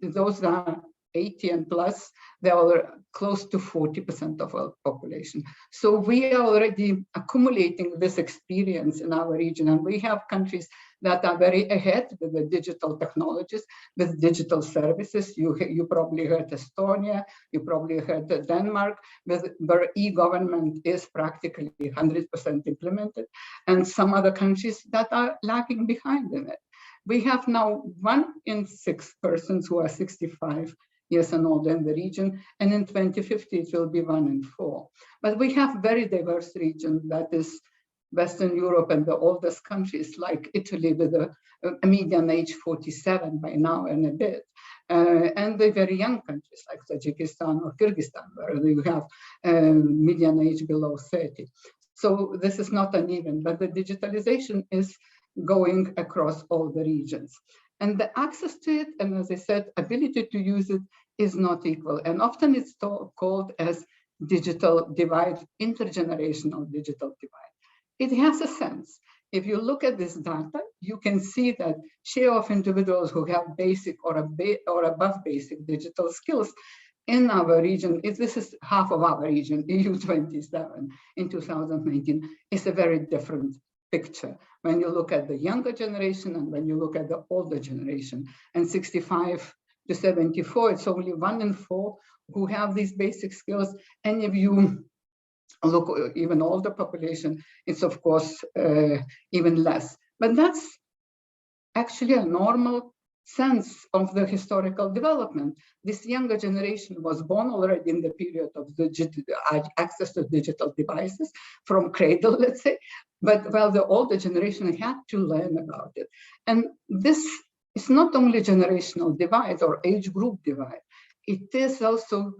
those that are 80 and plus, they are close to 40% of our population. So we are already accumulating this experience in our region, and we have countries that are very ahead with the digital technologies, with digital services. You probably heard Estonia, you probably heard Denmark, where e-government is practically 100% implemented, and some other countries that are lagging behind in it. We have now 1 in 6 persons who are 65 years and older in the region, and in 2050 it will be 1 in 4. But we have very diverse region that is Western Europe and the oldest countries like Italy with a median age 47 by now and a bit, and the very young countries like Tajikistan or Kyrgyzstan where you have median age below 30. So this is not uneven, but the digitalization is going across all the regions. And the access to it, and as I said, ability to use it is not equal. And often it's called as digital divide, intergenerational digital divide. It has a sense. If you look at this data, you can see that share of individuals who have basic or above basic digital skills in our region, this is half of our region, EU 27 in 2019, is a very different picture when you look at the younger generation and when you look at the older generation. And 65 to 74, it's only 1 in 4 who have these basic skills. And if you look even older population, it's of course even less. But that's actually a normal sense of the historical development. This younger generation was born already in the period of the access to digital devices from cradle, let's say, but while the older generation had to learn about it. And this is not only generational divide or age group divide, it is also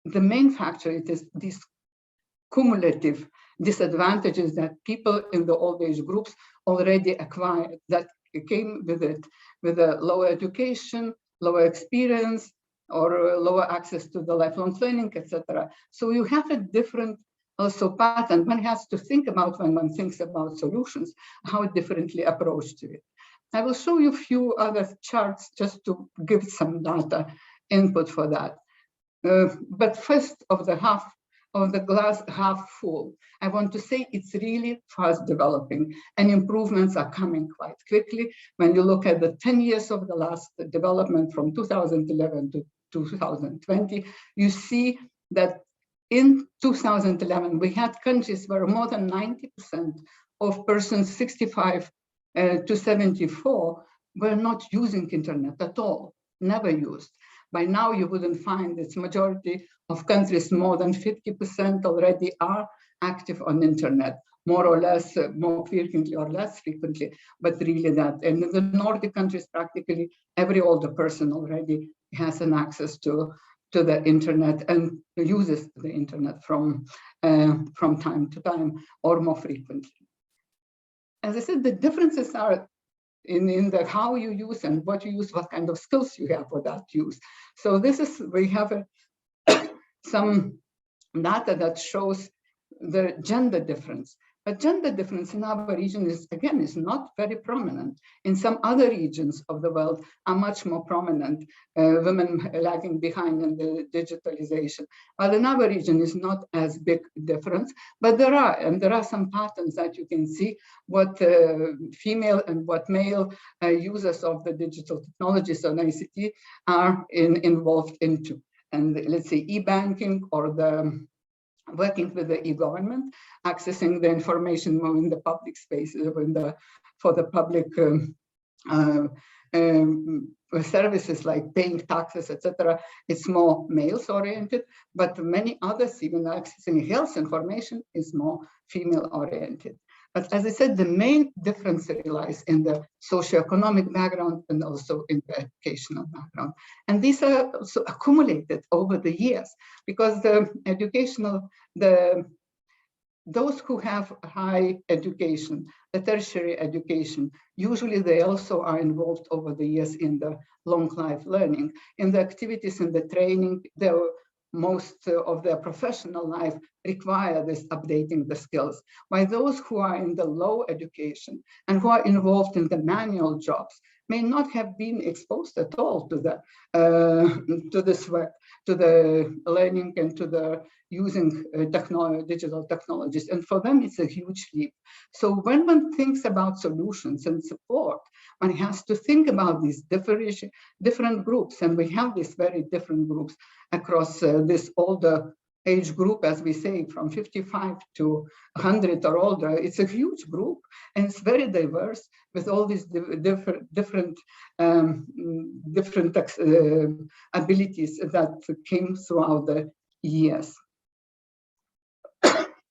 the main factor, it is these cumulative disadvantages that people in the old age groups already acquired that came with it, with a lower education, lower experience, or lower access to the lifelong learning, etc. So you have a different also pattern. One has to think about when one thinks about solutions, how differently approach to it. I will show you a few other charts just to give some data input for that. But first of the glass half full, I want to say it's really fast developing and improvements are coming quite quickly. When you look at the 10 years of the last development from 2011 to 2020, you see that in 2011, we had countries where more than 90% of persons 65 to 74 were not using internet at all, never used. By now, you wouldn't find its majority of countries, more than 50% already are active on internet, more or less, more frequently or less frequently, but really that. And in the Nordic countries, practically every older person already has an access to the internet and uses the internet from time to time or more frequently. As I said, the differences are in the how you use and what you use, what kind of skills you have for that use. So this is, we have some data that shows the gender difference. But gender difference in our region is, again, is not very prominent. In some other regions of the world are much more prominent, women lagging behind in the digitalization. While in our region is not as big difference, but there are some patterns that you can see what female and what male users of the digital technologies on ICT are involved into. And let's say e-banking or the working with the e-government, accessing the information more in the public spaces, for the public services like paying taxes, etc. It's more males oriented, but many others, even accessing health information, is more female oriented. But as I said, the main difference lies in the socioeconomic background and also in the educational background. And these are also accumulated over the years because those who have high education, the tertiary education, usually they also are involved over the years in the long life learning, in the activities and the training. Most of their professional life require this updating the skills. While those who are in the low education and who are involved in the manual jobs may not have been exposed at all to this work, to the learning and to the using digital technologies. And for them, it's a huge leap. So when one thinks about solutions and support, one has to think about these different groups. And we have these very different groups across this older age group, as we say, from 55 to 100 or older. It's a huge group, and it's very diverse with all these different abilities that came throughout the years.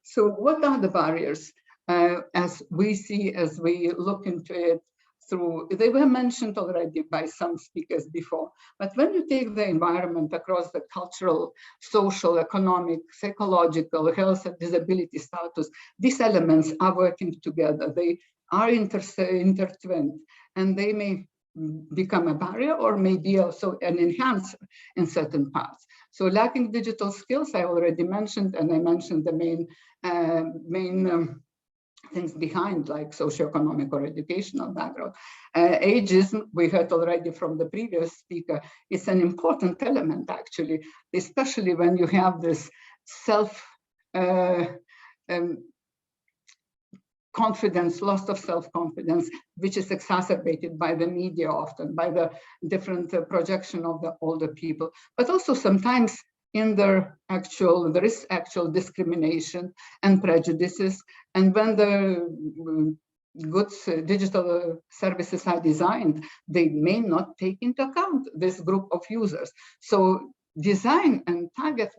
So what are the barriers as we see, as we look into it through, they were mentioned already by some speakers before, but when you take the environment across the cultural, social, economic, psychological, health and disability status, these elements are working together. They are intertwined, and they may become a barrier or maybe also an enhancer in certain parts. So lacking digital skills, I already mentioned, and I mentioned the main things behind, like socioeconomic or educational background. Ageism, we heard already from the previous speaker, is an important element actually, especially when you have this confidence, loss of self-confidence, which is exacerbated by the media often, by the different projection of the older people, but also sometimes in there is actual discrimination and prejudices. And when the goods, digital services are designed, they may not take into account this group of users. So design and target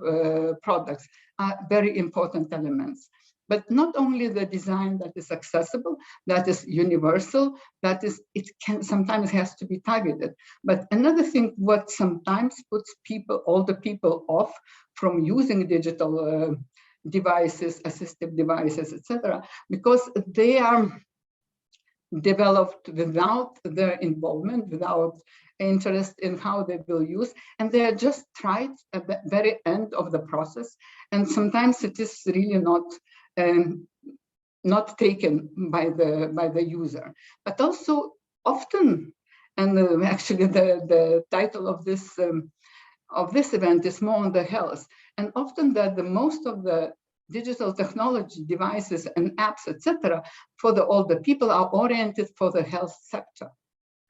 products are very important elements. But not only the design that is accessible, that is universal, it can sometimes has to be targeted. But another thing, what sometimes puts older people off from using digital devices, assistive devices, etc., because they are developed without their involvement, without interest in how they will use, and they are just tried at the very end of the process. And sometimes it is really not taken by the user, but also often, and actually the title of this event is more on the health, and often that the most of the digital technology devices and apps, etc., for the older people are oriented for the health sector.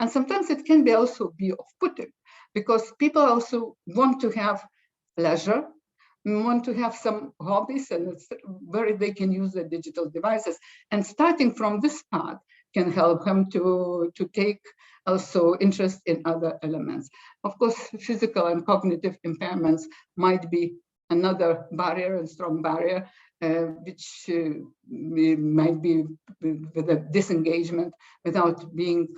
And sometimes it can also be off-putting because people also want to have leisure, want to have some hobbies, and it's where they can use the digital devices. And starting from this part can help them to take also interest in other elements. Of course, physical and cognitive impairments might be another barrier, a strong barrier, which might be with a disengagement without being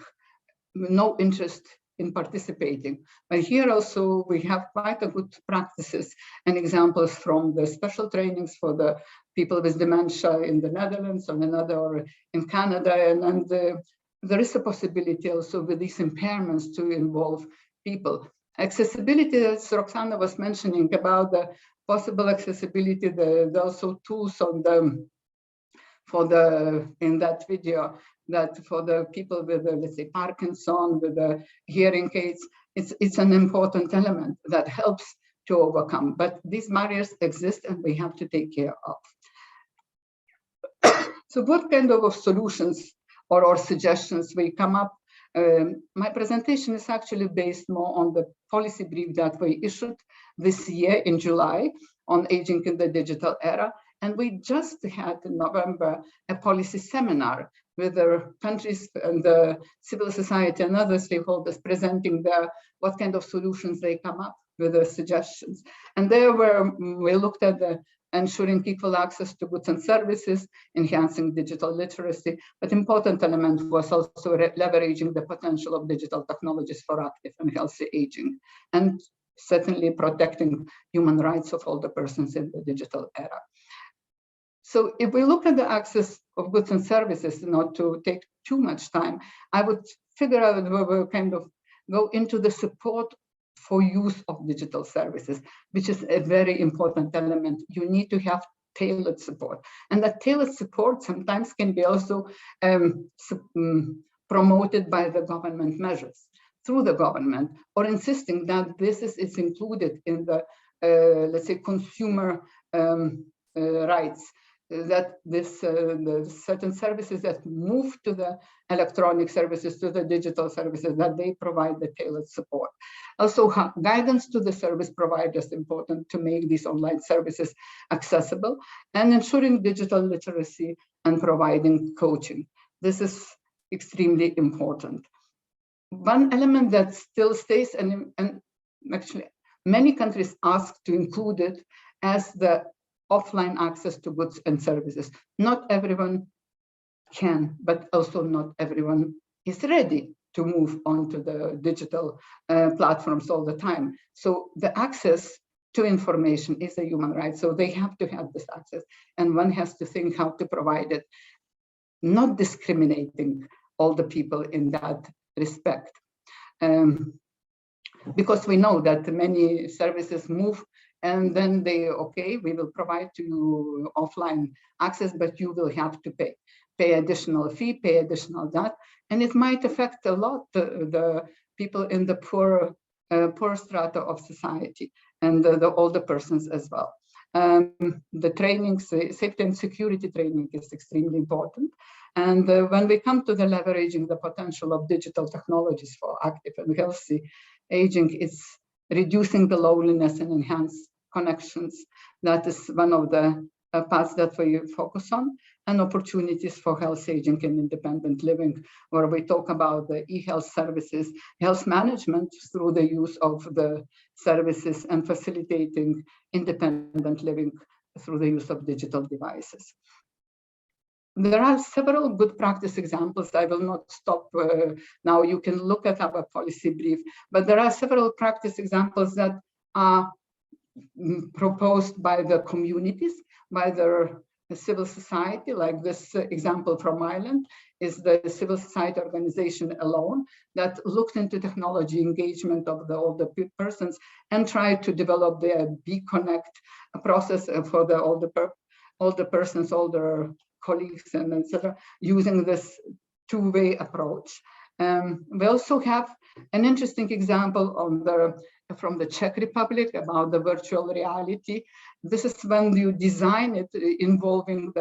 no interest in participating. But here also we have quite a good practices and examples from the special trainings for the people with dementia in the Netherlands or in Canada, and there is a possibility also with these impairments to involve people. Accessibility, as Roxana was mentioning about the possible accessibility, there are also tools on the in that video, that for the people with the, let's say, Parkinson, with the hearing aids, it's an important element that helps to overcome. But these barriers exist and we have to take care of. So what kind of solutions or suggestions we come up? My presentation is actually based more on the policy brief that we issued this year in July on aging in the digital era. And we just had in November a policy seminar with the countries and the civil society and other stakeholders presenting what kind of solutions they come up with, the suggestions. And there we looked at the ensuring equal access to goods and services, enhancing digital literacy, but important element was also leveraging the potential of digital technologies for active and healthy aging, and certainly protecting human rights of all the persons in the digital era. So if we look at the access of goods and services, not to take too much time, I would figure out where we kind of go into the support for use of digital services, which is a very important element. You need to have tailored support. And that tailored support sometimes can be also promoted by the government measures through the government, or insisting that this is included in the, let's say, consumer rights, that the certain services that move to the electronic services, to the digital services, that they provide the tailored support. Also, guidance to the service providers, important to make these online services accessible, and ensuring digital literacy and providing coaching. This is extremely important. One element that still stays, and actually many countries ask to include it as the offline access to goods and services. Not everyone can, but also not everyone is ready to move on to the digital platforms all the time. So the access to information is a human right. So they have to have this access, and one has to think how to provide it, not discriminating all the people in that respect. Because we know that many services move and then okay, we will provide to you offline access, but you will have to pay additional fee, pay additional that, and it might affect a lot the people in the poor strata of society and the older persons as well. The training, safety and security training is extremely important. And when we come to the leveraging the potential of digital technologies for active and healthy aging, it's reducing the loneliness and enhance connections. That is one of the paths that we focus on, and opportunities for health aging and independent living, where we talk about the e-health services, health management through the use of the services, and facilitating independent living through the use of digital devices. There are several good practice examples. I will not stop now. You can look at our policy brief, but there are several practice examples that are proposed by the communities, by the civil society. Like this example from Ireland is the civil society organization Alone, that looked into technology engagement of the older persons and tried to develop their BeConnect process for the older persons, older colleagues, and etc., using this two-way approach. We also have an interesting example from the Czech Republic about the virtual reality. This is when you design it involving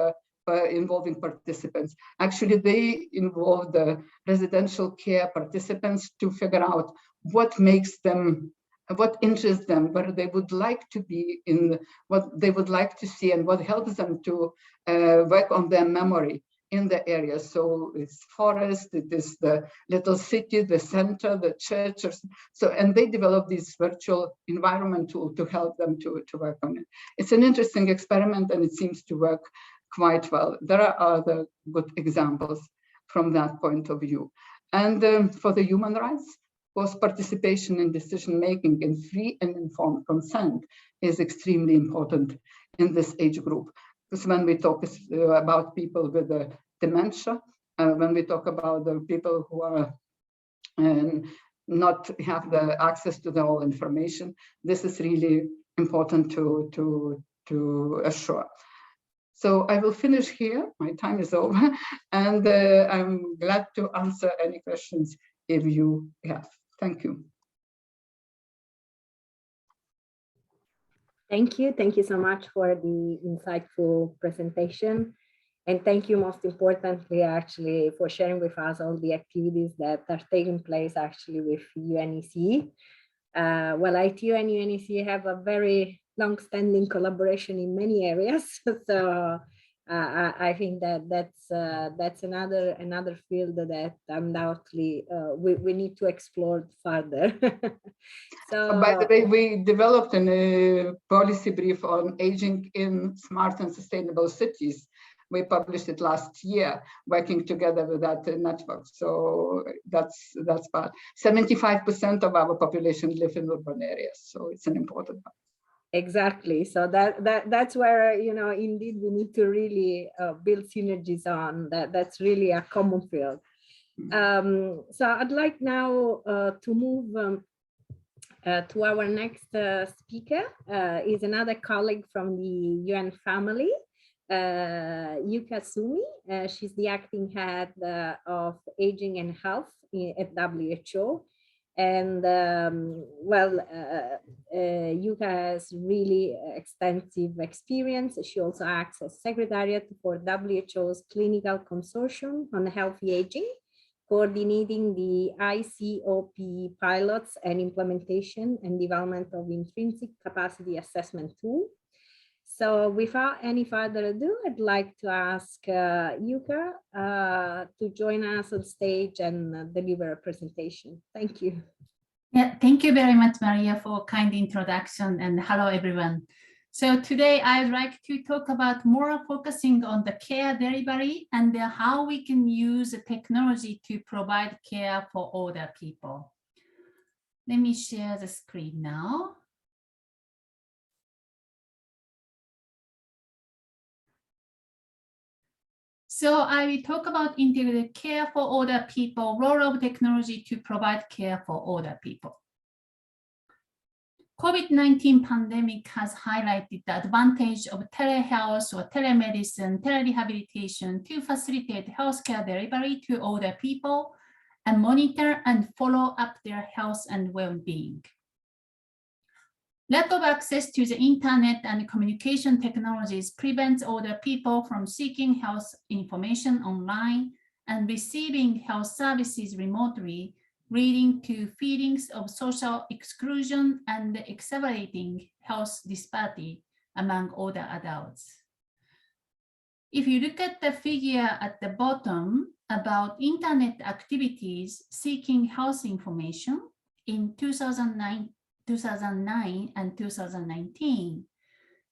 participants. Actually, they involve the residential care participants to figure out what makes them, what interests them, where they would like to be in, what they would like to see, and what helps them to work on their memory in the area. So it's forest, it is the little city, the center, the churches. So, and they develop this virtual environment tool to help them to work on it. It's an interesting experiment, and it seems to work quite well. There are other good examples from that point of view. And for the human rights, of course, participation in decision-making and free and informed consent is extremely important in this age group. Because when we talk about people with dementia, when we talk about the people who are not have the access to the whole information, this is really important to assure. So I will finish here. My time is over, and I'm glad to answer any questions if you have. Thank you. Thank you. Thank you so much for the insightful presentation. And thank you, most importantly, actually, for sharing with us all the activities that are taking place actually with UNEC. Well, ITU and UNEC have a very long-standing collaboration in many areas. So I think that that's another field that undoubtedly we need to explore further. So, by the way, we developed a policy brief on aging in smart and sustainable cities. We published it last year, working together with that network. So that's part. 75% of our population live in urban areas, so it's an important part. Exactly. So that's where, you know, indeed we need to really build synergies on that. That's really a common field. So I'd like now to move to our next speaker. Is another colleague from the UN family, Yuka Sumi. She's the acting head of aging and health at WHO. And Yuka has really extensive experience. She also acts as secretariat for WHO's clinical consortium on healthy aging, coordinating the ICOP pilots and implementation and development of intrinsic capacity assessment tool. So without any further ado, I'd like to ask Yuka to join us on stage and deliver a presentation. Thank you. Yeah, thank you very much, Maria, for a kind introduction, and hello, everyone. So today I'd like to talk about more focusing on the care delivery and how we can use technology to provide care for older people. Let me share the screen now. So I will talk about integrated care for older people, role of technology to provide care for older people. COVID-19 pandemic has highlighted the advantage of telehealth or telemedicine, telerehabilitation to facilitate healthcare delivery to older people and monitor and follow up their health and well-being. Lack of access to the internet and communication technologies prevents older people from seeking health information online and receiving health services remotely, leading to feelings of social exclusion and exacerbating health disparity among older adults. If you look at the figure at the bottom about internet activities seeking health information in 2009 and 2019.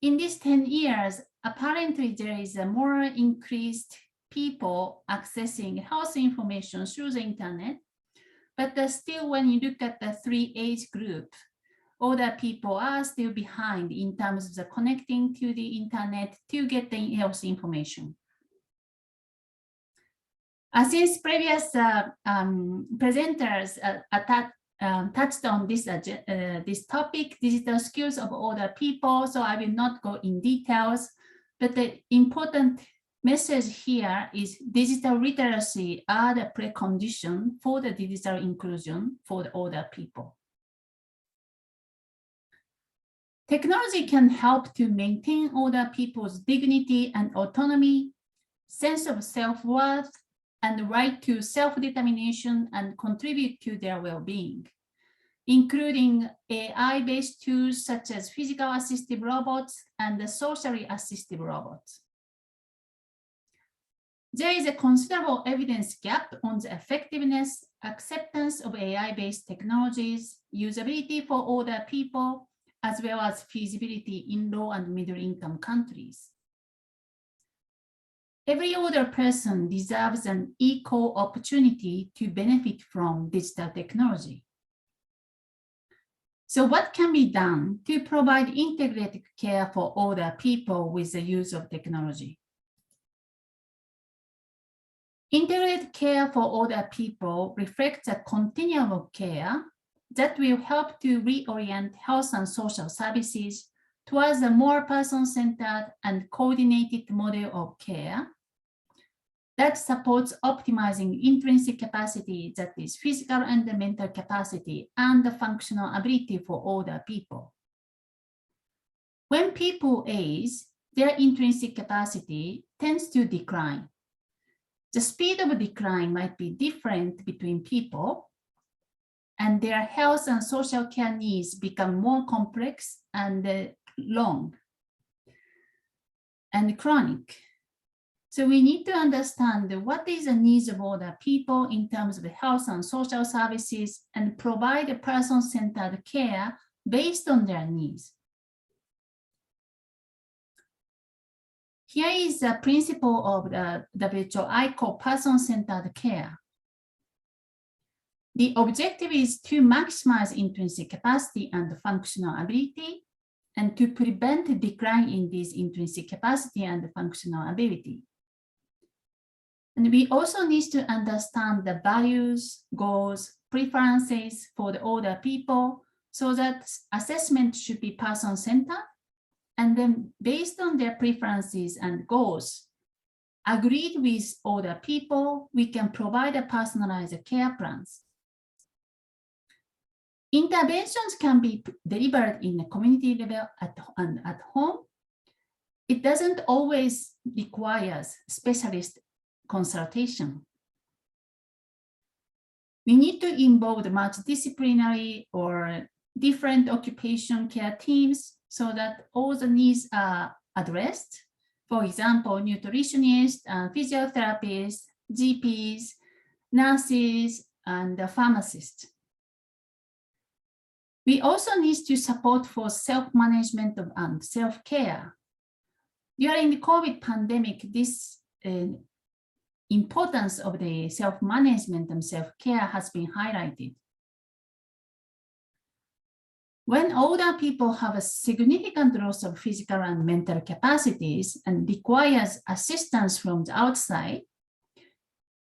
In these 10 years, apparently there is a more increased people accessing health information through the internet, but still when you look at the three age group, older people are still behind in terms of the connecting to the internet to get the health information. Since previous presenters touched on this topic, digital skills of older people, so I will not go in details, but the important message here is digital literacy are the precondition for the digital inclusion for the older people. Technology can help to maintain older people's dignity and autonomy, sense of self-worth, and the right to self-determination and contribute to their well-being, including AI-based tools such as physical assistive robots and the socially assistive robots. There is a considerable evidence gap on the effectiveness, acceptance of AI-based technologies, usability for older people, as well as feasibility in low and middle income countries. Every older person deserves an equal opportunity to benefit from digital technology. So what can be done to provide integrated care for older people with the use of technology? Integrated care for older people reflects a continuum of care that will help to reorient health and social services towards a more person-centered and coordinated model of care that supports optimizing intrinsic capacity, that is physical and mental capacity, and the functional ability for older people. When people age, their intrinsic capacity tends to decline. The speed of decline might be different between people, and their health and social care needs become more complex and long and chronic. So we need to understand what is the needs of older people in terms of health and social services and provide a person-centered care based on their needs. Here is the principle of the WHO I call person-centered care. The objective is to maximize intrinsic capacity and functional ability and to prevent decline in this intrinsic capacity and functional ability. And we also need to understand the values, goals, preferences for the older people so that assessment should be person-centered. And then based on their preferences and goals, agreed with older people, we can provide a personalized care plans. Interventions can be delivered in a community level at home. It doesn't always require specialist consultation. We need to involve the multidisciplinary or different occupation care teams so that all the needs are addressed. For example, nutritionists, physiotherapists, GPs, nurses, and pharmacists. We also need to support for self-management and self-care. During the COVID pandemic, this importance of the self-management and self-care has been highlighted. When older people have a significant loss of physical and mental capacities and requires assistance from the outside,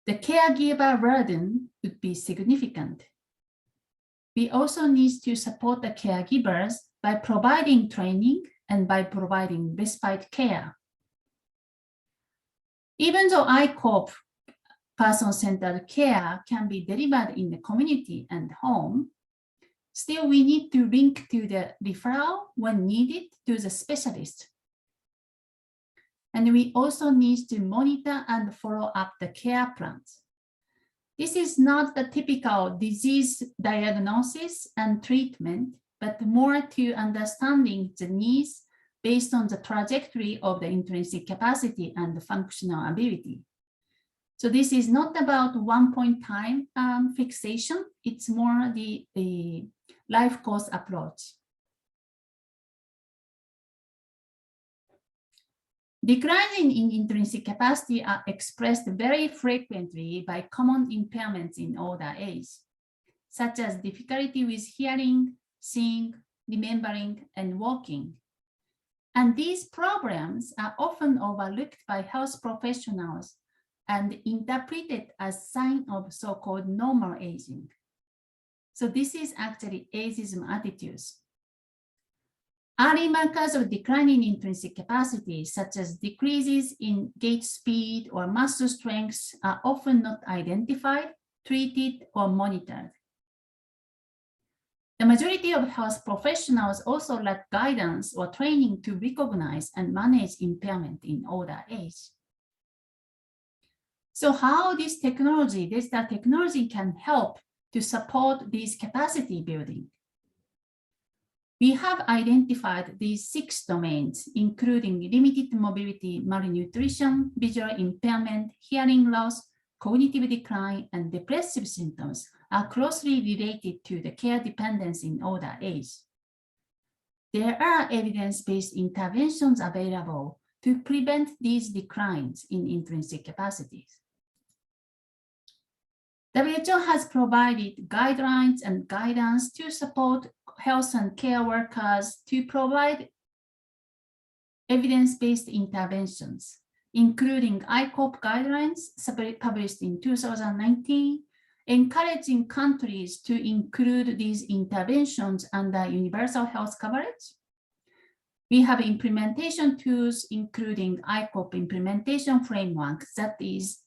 the caregiver burden would be significant. We also need to support the caregivers by providing training and by providing respite care. Even though ICOP person-centered care can be delivered in the community and home, still we need to link to the referral when needed to the specialist. And we also need to monitor and follow up the care plans. This is not the typical disease diagnosis and treatment, but more to understanding the needs based on the trajectory of the intrinsic capacity and the functional ability. So this is not about one point time fixation, it's more the life course approach. Declines in intrinsic capacity are expressed very frequently by common impairments in older age, such as difficulty with hearing, seeing, remembering, and walking. And these problems are often overlooked by health professionals and interpreted as sign of so-called normal aging. So this is actually ageism attitudes. Early markers of declining intrinsic capacity, such as decreases in gait speed or muscle strength, are often not identified, treated, or monitored. The majority of health professionals also lack guidance or training to recognize and manage impairment in older age. So how this technology, digital technology, can help to support this capacity building? We have identified these 6 domains, including limited mobility, malnutrition, visual impairment, hearing loss, cognitive decline, and depressive symptoms are closely related to the care dependence in older age. There are evidence-based interventions available to prevent these declines in intrinsic capacities. WHO has provided guidelines and guidance to support health and care workers to provide evidence-based interventions, including ICOP guidelines published in 2019, encouraging countries to include these interventions under universal health coverage, We have implementation tools, including ICOP implementation framework that is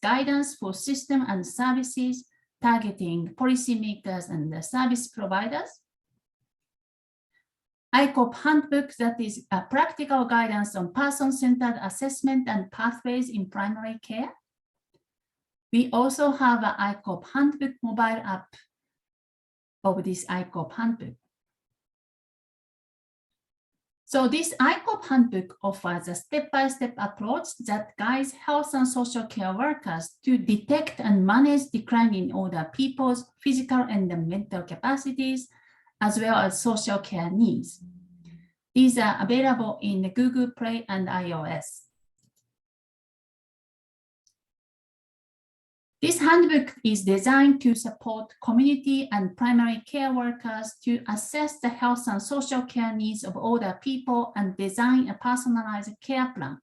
guidance for system and services targeting policymakers and the service providers. ICOP handbook that is a practical guidance on person-centered assessment and pathways in primary care. We also have an ICOP handbook mobile app of this ICOP handbook. So this ICOP handbook offers a step-by-step approach that guides health and social care workers to detect and manage decline in older people's physical and mental capacities, as well as social care needs. These are available in the Google Play and iOS. This handbook is designed to support community and primary care workers to assess the health and social care needs of older people and design a personalized care plan,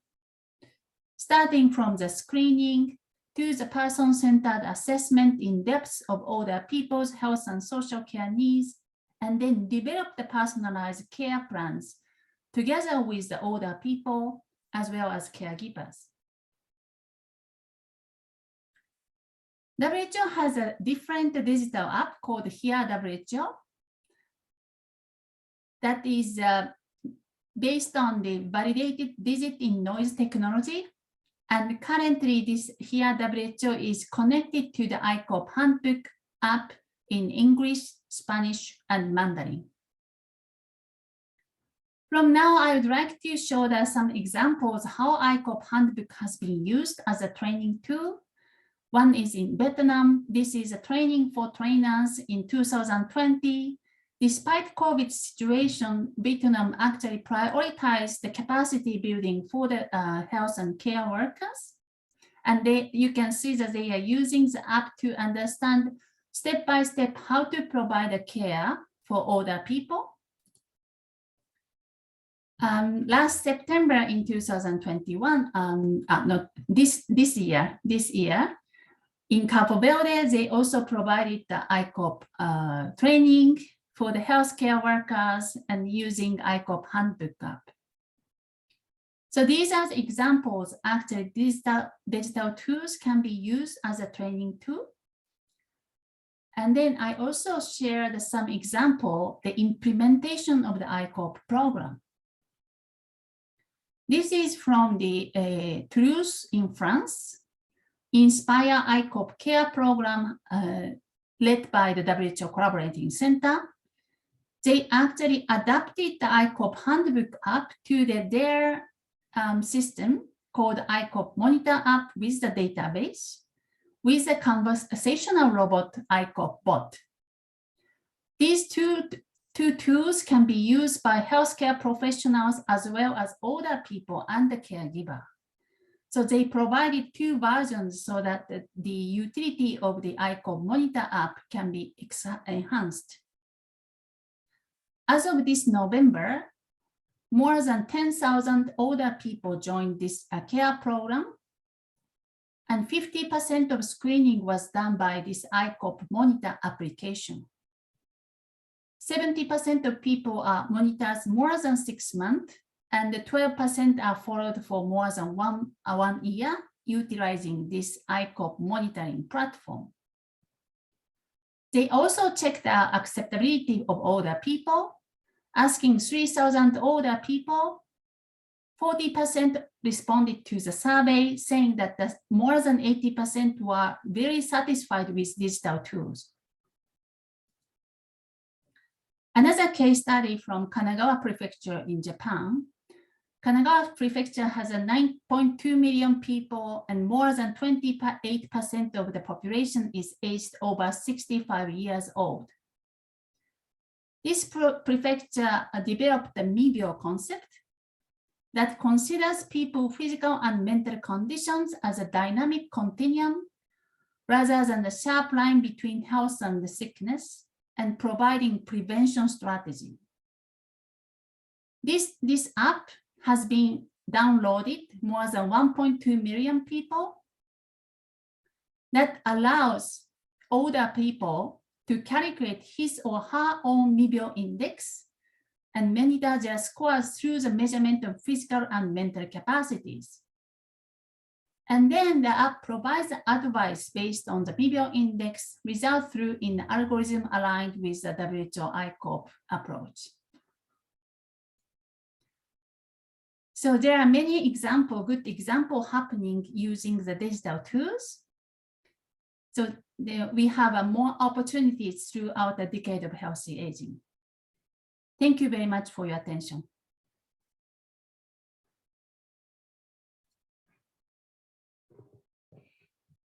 starting from the screening to the person-centered assessment in depth of older people's health and social care needs, and then develop the personalized care plans together with the older people as well as caregivers. WHO has a different digital app called Here WHO that is based on the validated digit in noise technology. And currently this Here WHO is connected to the ICOP handbook app in English, Spanish, and Mandarin. From now, I would like to show some examples how ICOP handbook has been used as a training tool. One is in Vietnam. This is a training for trainers in 2020. Despite COVID situation, Vietnam actually prioritized the capacity building for the health and care workers. And you can see that they are using the app to understand step by step how to provide the care for older people. Last September in 2021, this year, in Cabo Verde, they also provided the ICOP training for the healthcare workers and using ICOP handbook app. So these are the examples. Actually, digital tools can be used as a training tool. And then I also shared some example, the implementation of the ICOP program. This is from the Toulouse in France, Inspire ICOP Care Program led by the WHO Collaborating Center. They actually adapted the ICOP handbook app to their system called ICOP Monitor app with the database, with a conversational robot ICOP bot. These two tools can be used by healthcare professionals as well as older people and the caregiver. So they provided two versions so that the utility of the ICOP Monitor app can be enhanced. As of this November, more than 10,000 older people joined this care program, and 50% of screening was done by this ICOP Monitor application. 70% of people are monitors more than 6 months, and 12% are followed for more than one year, utilizing this ICOP monitoring platform. They also checked the acceptability of older people, asking 3,000 older people. 40% responded to the survey, saying that more than 80% were very satisfied with digital tools. Another case study from Kanagawa Prefecture in Japan. Kanagawa Prefecture has 9.2 million people, and more than 28% of the population is aged over 65 years old. This prefecture developed the MIBYO concept that considers people's physical and mental conditions as a dynamic continuum rather than the sharp line between health and sickness, and providing prevention strategy. This app has been downloaded more than 1.2 million people that allows older people to calculate his or her own MIBYO index and monitor their scores through the measurement of physical and mental capacities. And then the app provides advice based on the behavioral index result through in the algorithm aligned with the WHO ICOP approach. So there are many good examples happening using the digital tools. So we have more opportunities throughout the decade of healthy aging. Thank you very much for your attention.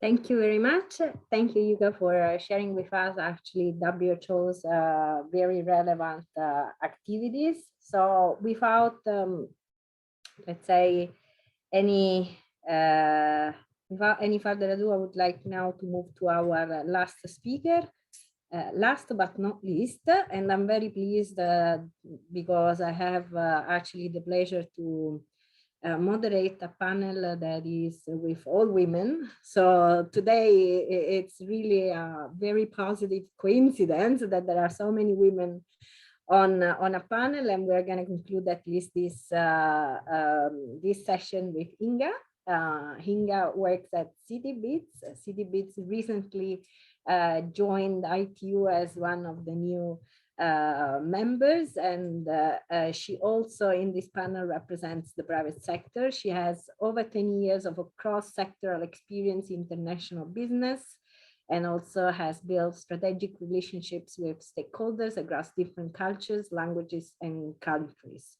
Thank you very much. Thank you, Yuga, for sharing with us actually WHO's very relevant activities. So without, let's say, without any further ado, I would like now to move to our last speaker. Last but not least, and I'm very pleased because I have actually the pleasure to moderate a panel that is with all women. So today it's really a very positive coincidence that there are so many women on a panel, and we're going to conclude at least this this session with Inga. Inga works at CityBits. CityBits recently joined ITU as one of the new members, and she also in this panel represents the private sector. She has over 10 years of a cross-sectoral experience in international business, and also has built strategic relationships with stakeholders across different cultures, languages, and countries.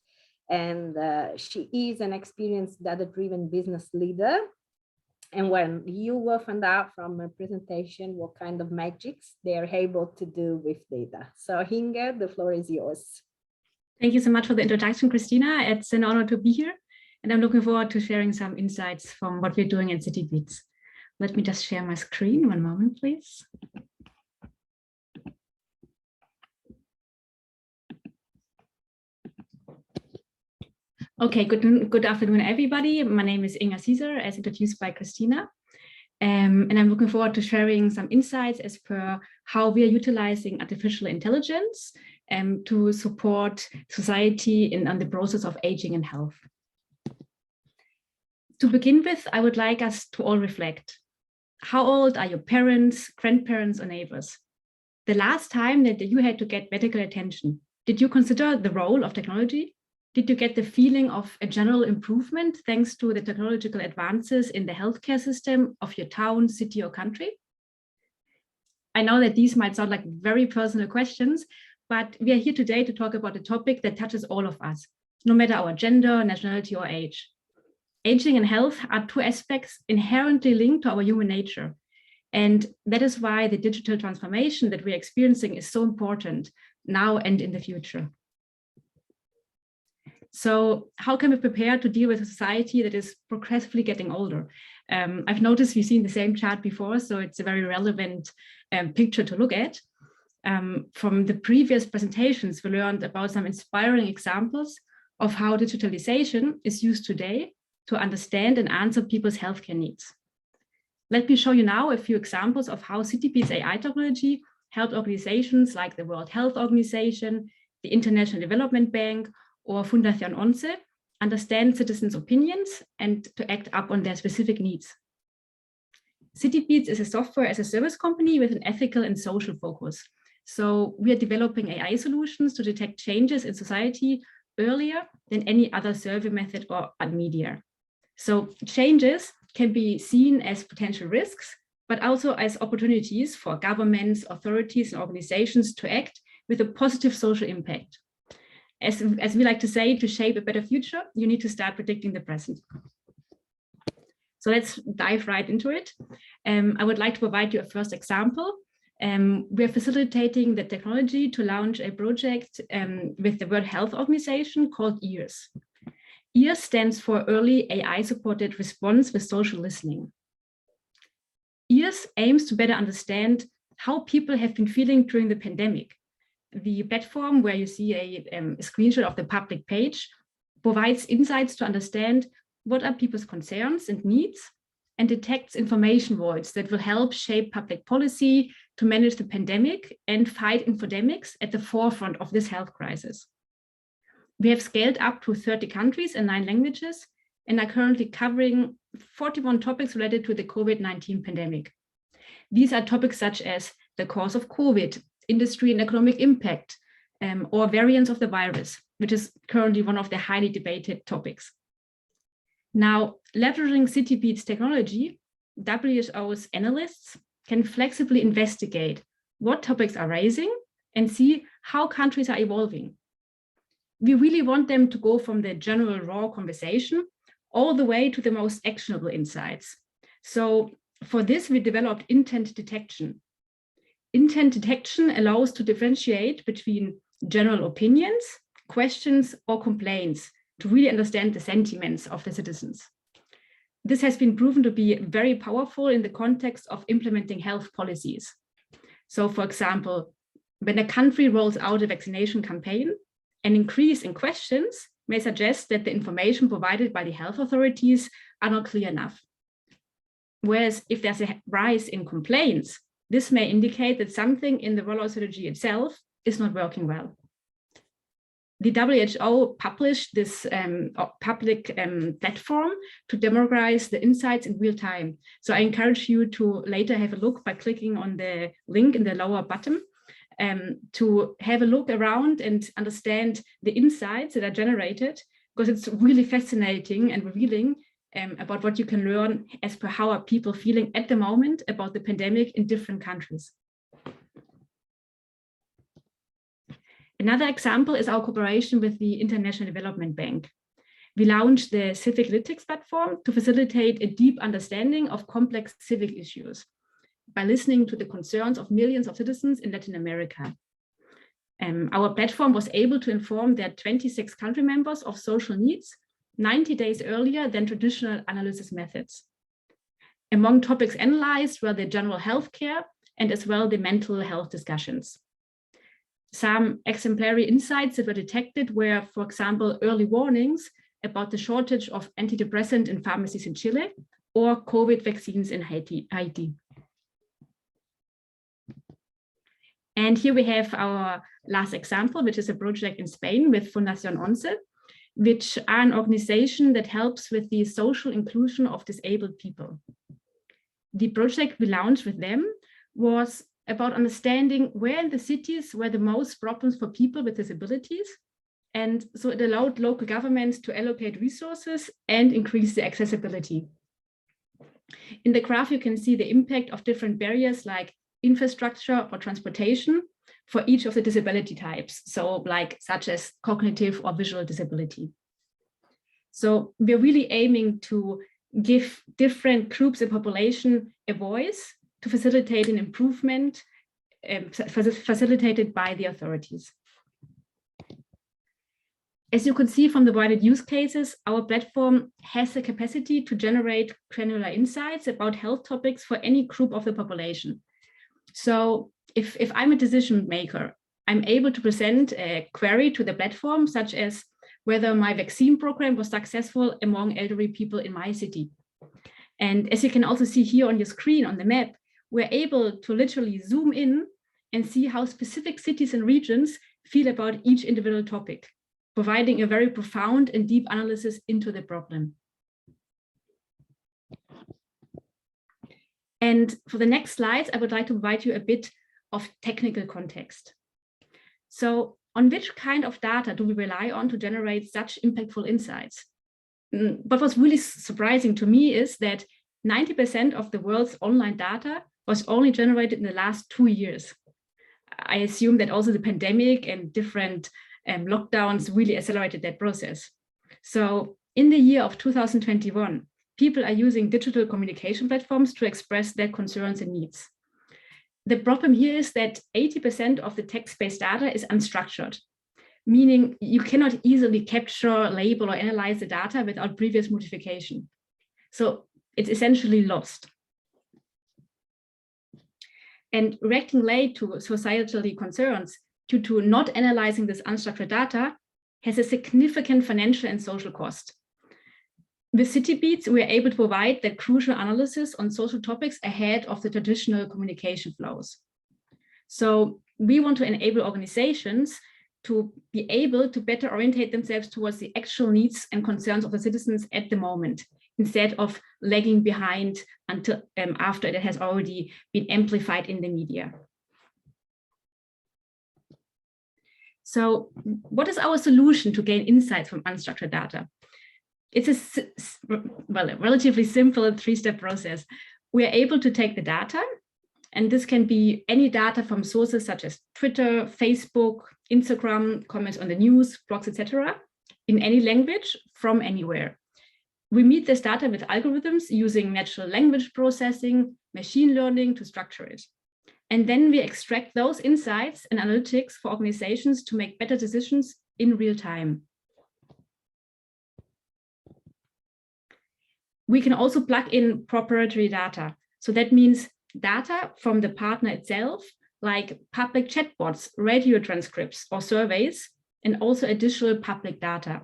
And she is an experienced data-driven business leader. And when you will find out from a presentation what kind of magics they are able to do with data. So Inga, the floor is yours. Thank you so much for the introduction, Christina. It's an honor to be here. And I'm looking forward to sharing some insights from what we're doing at CityBits. Let me just share my screen. One moment, please. Okay, good afternoon, everybody. My name is Inga Caesar, as introduced by Christina. And I'm looking forward to sharing some insights as per how we are utilizing artificial intelligence to support society on the process of aging and health. To begin with, I would like us to all reflect. How old are your parents, grandparents, or neighbors? The last time that you had to get medical attention, did you consider the role of technology? Did you get the feeling of a general improvement thanks to the technological advances in the healthcare system of your town, city, or country? I know that these might sound like very personal questions, but we are here today to talk about a topic that touches all of us, no matter our gender, nationality, or age. Aging and health are two aspects inherently linked to our human nature. And that is why the digital transformation that we're experiencing is so important now and in the future. So how can we prepare to deal with a society that is progressively getting older? I've noticed we've seen the same chart before, so it's a very relevant picture to look at. From the previous presentations, we learned about some inspiring examples of how digitalization is used today to understand and answer people's healthcare needs. Let me show you now a few examples of how CityBits AI technology helped organizations like the World Health Organization, the International Development Bank, or Fundación Once understand citizens' opinions and to act up on their specific needs. CityBits is a software as a service company with an ethical and social focus. So we are developing AI solutions to detect changes in society earlier than any other survey method or media. So changes can be seen as potential risks, but also as opportunities for governments, authorities, and organizations to act with a positive social impact. As we like to say, to shape a better future, you need to start predicting the present. So let's dive right into it. I would like to provide you a first example. We are facilitating the technology to launch a project with the World Health Organization called EARS. EARS stands for Early AI-Supported Response with Social Listening. EARS aims to better understand how people have been feeling during the pandemic. The platform, where you see a screenshot of the public page, provides insights to understand what are people's concerns and needs, and detects information voids that will help shape public policy to manage the pandemic and fight infodemics at the forefront of this health crisis. We have scaled up to 30 countries and 9 languages and are currently covering 41 topics related to the COVID-19 pandemic. These are topics such as the cause of COVID, industry and economic impact, or variants of the virus, which is currently one of the highly debated topics. Now, leveraging CityBeat's technology, WHO's analysts can flexibly investigate what topics are raising and see how countries are evolving. We really want them to go from the general raw conversation all the way to the most actionable insights. So for this, we developed intent detection. Intent detection allows to differentiate between general opinions, questions, or complaints to really understand the sentiments of the citizens. This has been proven to be very powerful in the context of implementing health policies. So for example, when a country rolls out a vaccination campaign, an increase in questions may suggest that the information provided by the health authorities are not clear enough. Whereas if there's a rise in complaints, this may indicate that something in the rollout strategy itself is not working well. The WHO published this public platform to democratize the insights in real time. So I encourage you to later have a look by clicking on the link in the lower bottom to have a look around and understand the insights that are generated, because it's really fascinating and revealing about what you can learn as per how are people feeling at the moment about the pandemic in different countries. Another example is our cooperation with the International Development Bank. We launched the Civic Lytics platform to facilitate a deep understanding of complex civic issues by listening to the concerns of millions of citizens in Latin America. Our platform was able to inform their 26 country members of social needs 90 days earlier than traditional analysis methods. Among topics analyzed were the general health care and as well the mental health discussions. Some exemplary insights that were detected were, for example, early warnings about the shortage of antidepressant in pharmacies in Chile or COVID vaccines in Haiti. And here we have our last example, which is a project in Spain with Fundación 11, which are an organization that helps with the social inclusion of disabled people. The project we launched with them was about understanding where in the cities were the most problems for people with disabilities. And so it allowed local governments to allocate resources and increase the accessibility. In the graph, you can see the impact of different barriers like infrastructure or transportation for each of the disability types. So like such as cognitive or visual disability. So we're really aiming to give different groups in population a voice to facilitate an improvement facilitated by the authorities. As you can see from the wider use cases, our platform has the capacity to generate granular insights about health topics for any group of the population. So if I'm a decision maker, I'm able to present a query to the platform, such as whether my vaccine program was successful among elderly people in my city. And as you can also see here on your screen on the map, we're able to literally zoom in and see how specific cities and regions feel about each individual topic, providing a very profound and deep analysis into the problem. And for the next slides, I would like to provide you a bit of technical context. So on which kind of data do we rely on to generate such impactful insights? What was really surprising to me is that 90% of the world's online data was only generated in the last 2 years. I assume that also the pandemic and different lockdowns really accelerated that process. So in the year of 2021, people are using digital communication platforms to express their concerns and needs. The problem here is that 80% of the text-based data is unstructured, meaning you cannot easily capture, label, or analyze the data without previous modification. So it's essentially lost. And reacting late to societal concerns due to not analyzing this unstructured data has a significant financial and social cost. With CityBeats, we are able to provide that crucial analysis on social topics ahead of the traditional communication flows. So we want to enable organizations to be able to better orientate themselves towards the actual needs and concerns of the citizens at the moment, instead of lagging behind until after it has already been amplified in the media. So what is our solution to gain insights from unstructured data? It's a relatively simple three-step process. We are able to take the data, and this can be any data from sources such as Twitter, Facebook, Instagram, comments on the news, blogs, etc., in any language from anywhere. We meet this data with algorithms using natural language processing, machine learning to structure it. And then we extract those insights and analytics for organizations to make better decisions in real time. We can also plug in proprietary data. So that means data from the partner itself, like public chatbots, radio transcripts, or surveys, and also additional public data.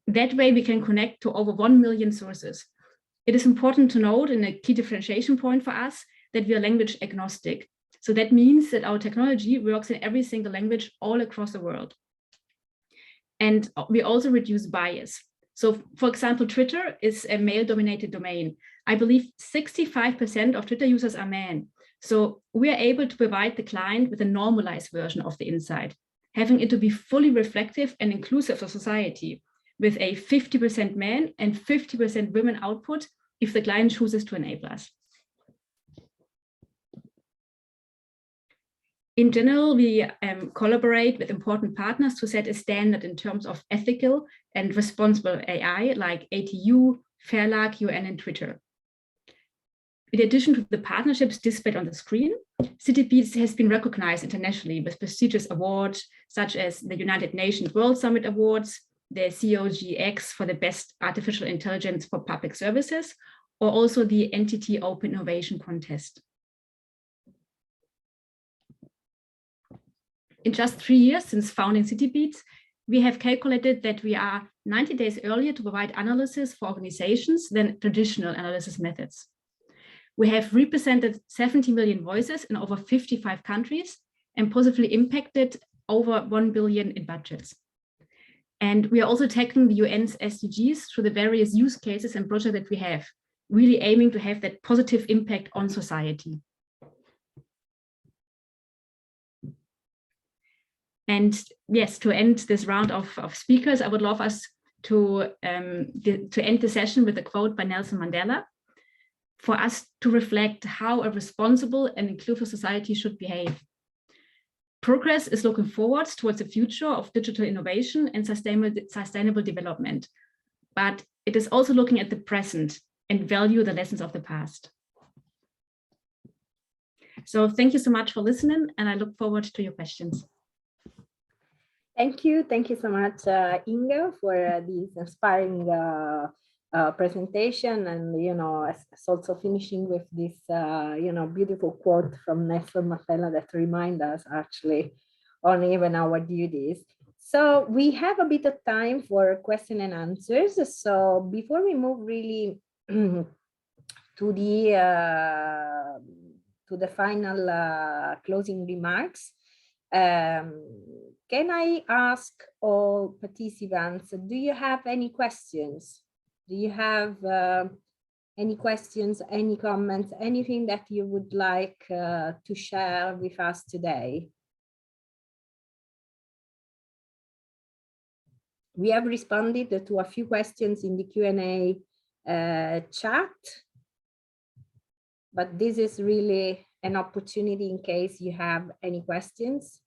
That way we can connect to over 1 million sources. It is important to note, and a key differentiation point for us, that we are language agnostic. So that means that our technology works in every single language all across the world. And we also reduce bias. So for example, Twitter is a male-dominated domain. I believe 65% of Twitter users are men. So we are able to provide the client with a normalized version of the insight, having it to be fully reflective and inclusive of society, with a 50% men and 50% women output if the client chooses to enable us. In general, we collaborate with important partners to set a standard in terms of ethical and responsible AI, like ATU, Fairlag, UN, and Twitter. In addition to the partnerships displayed on the screen, CityBeats has been recognized internationally with prestigious awards, such as the United Nations World Summit Awards, the COGX for the Best Artificial Intelligence for Public Services, or also the NTT Open Innovation Contest. In just 3 years since founding CityBeats, we have calculated that we are 90 days earlier to provide analysis for organizations than traditional analysis methods. We have represented 70 million voices in over 55 countries and positively impacted over 1 billion in budgets. And we are also tackling the UN's SDGs through the various use cases and projects that we have, really aiming to have that positive impact on society. And yes, to end this round of speakers, I would love us to end the session with a quote by Nelson Mandela, for us to reflect how a responsible and inclusive society should behave. Progress is looking forward towards a future of digital innovation and sustainable development, but it is also looking at the present and value the lessons of the past. So thank you so much for listening, and I look forward to your questions. Thank you so much, Inga, for this inspiring presentation, and also finishing with this beautiful quote from Nelson Mandela that remind us actually on even our duties. So we have a bit of time for question and answers. So before we move really to the final closing remarks, can I ask all participants, do you have any questions? Do you have any questions, any comments, anything that you would like to share with us today? We have responded to a few questions in the Q&A chat, but this is really an opportunity in case you have any questions.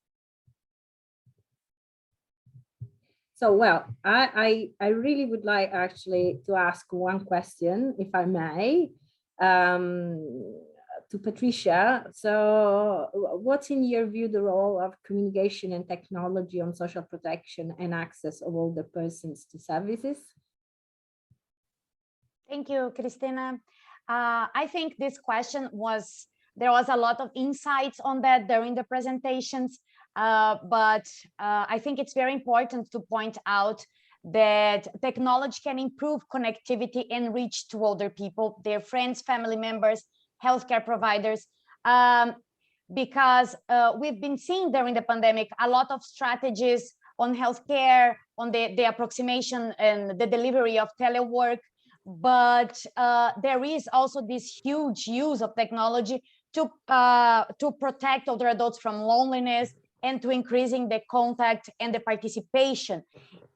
So, well, I really would like actually to ask one question, if I may, to Patricia. So what's in your view the role of communication and technology on social protection and access of older persons to services? Thank you, Christina. I think this question there was a lot of insights on that during the presentations. But I think it's very important to point out that technology can improve connectivity and reach to older people, their friends, family members, healthcare providers. because we've been seeing during the pandemic a lot of strategies on healthcare, on the approximation and the delivery of telework. But there is also this huge use of technology to protect older adults from loneliness and to increasing the contact and the participation.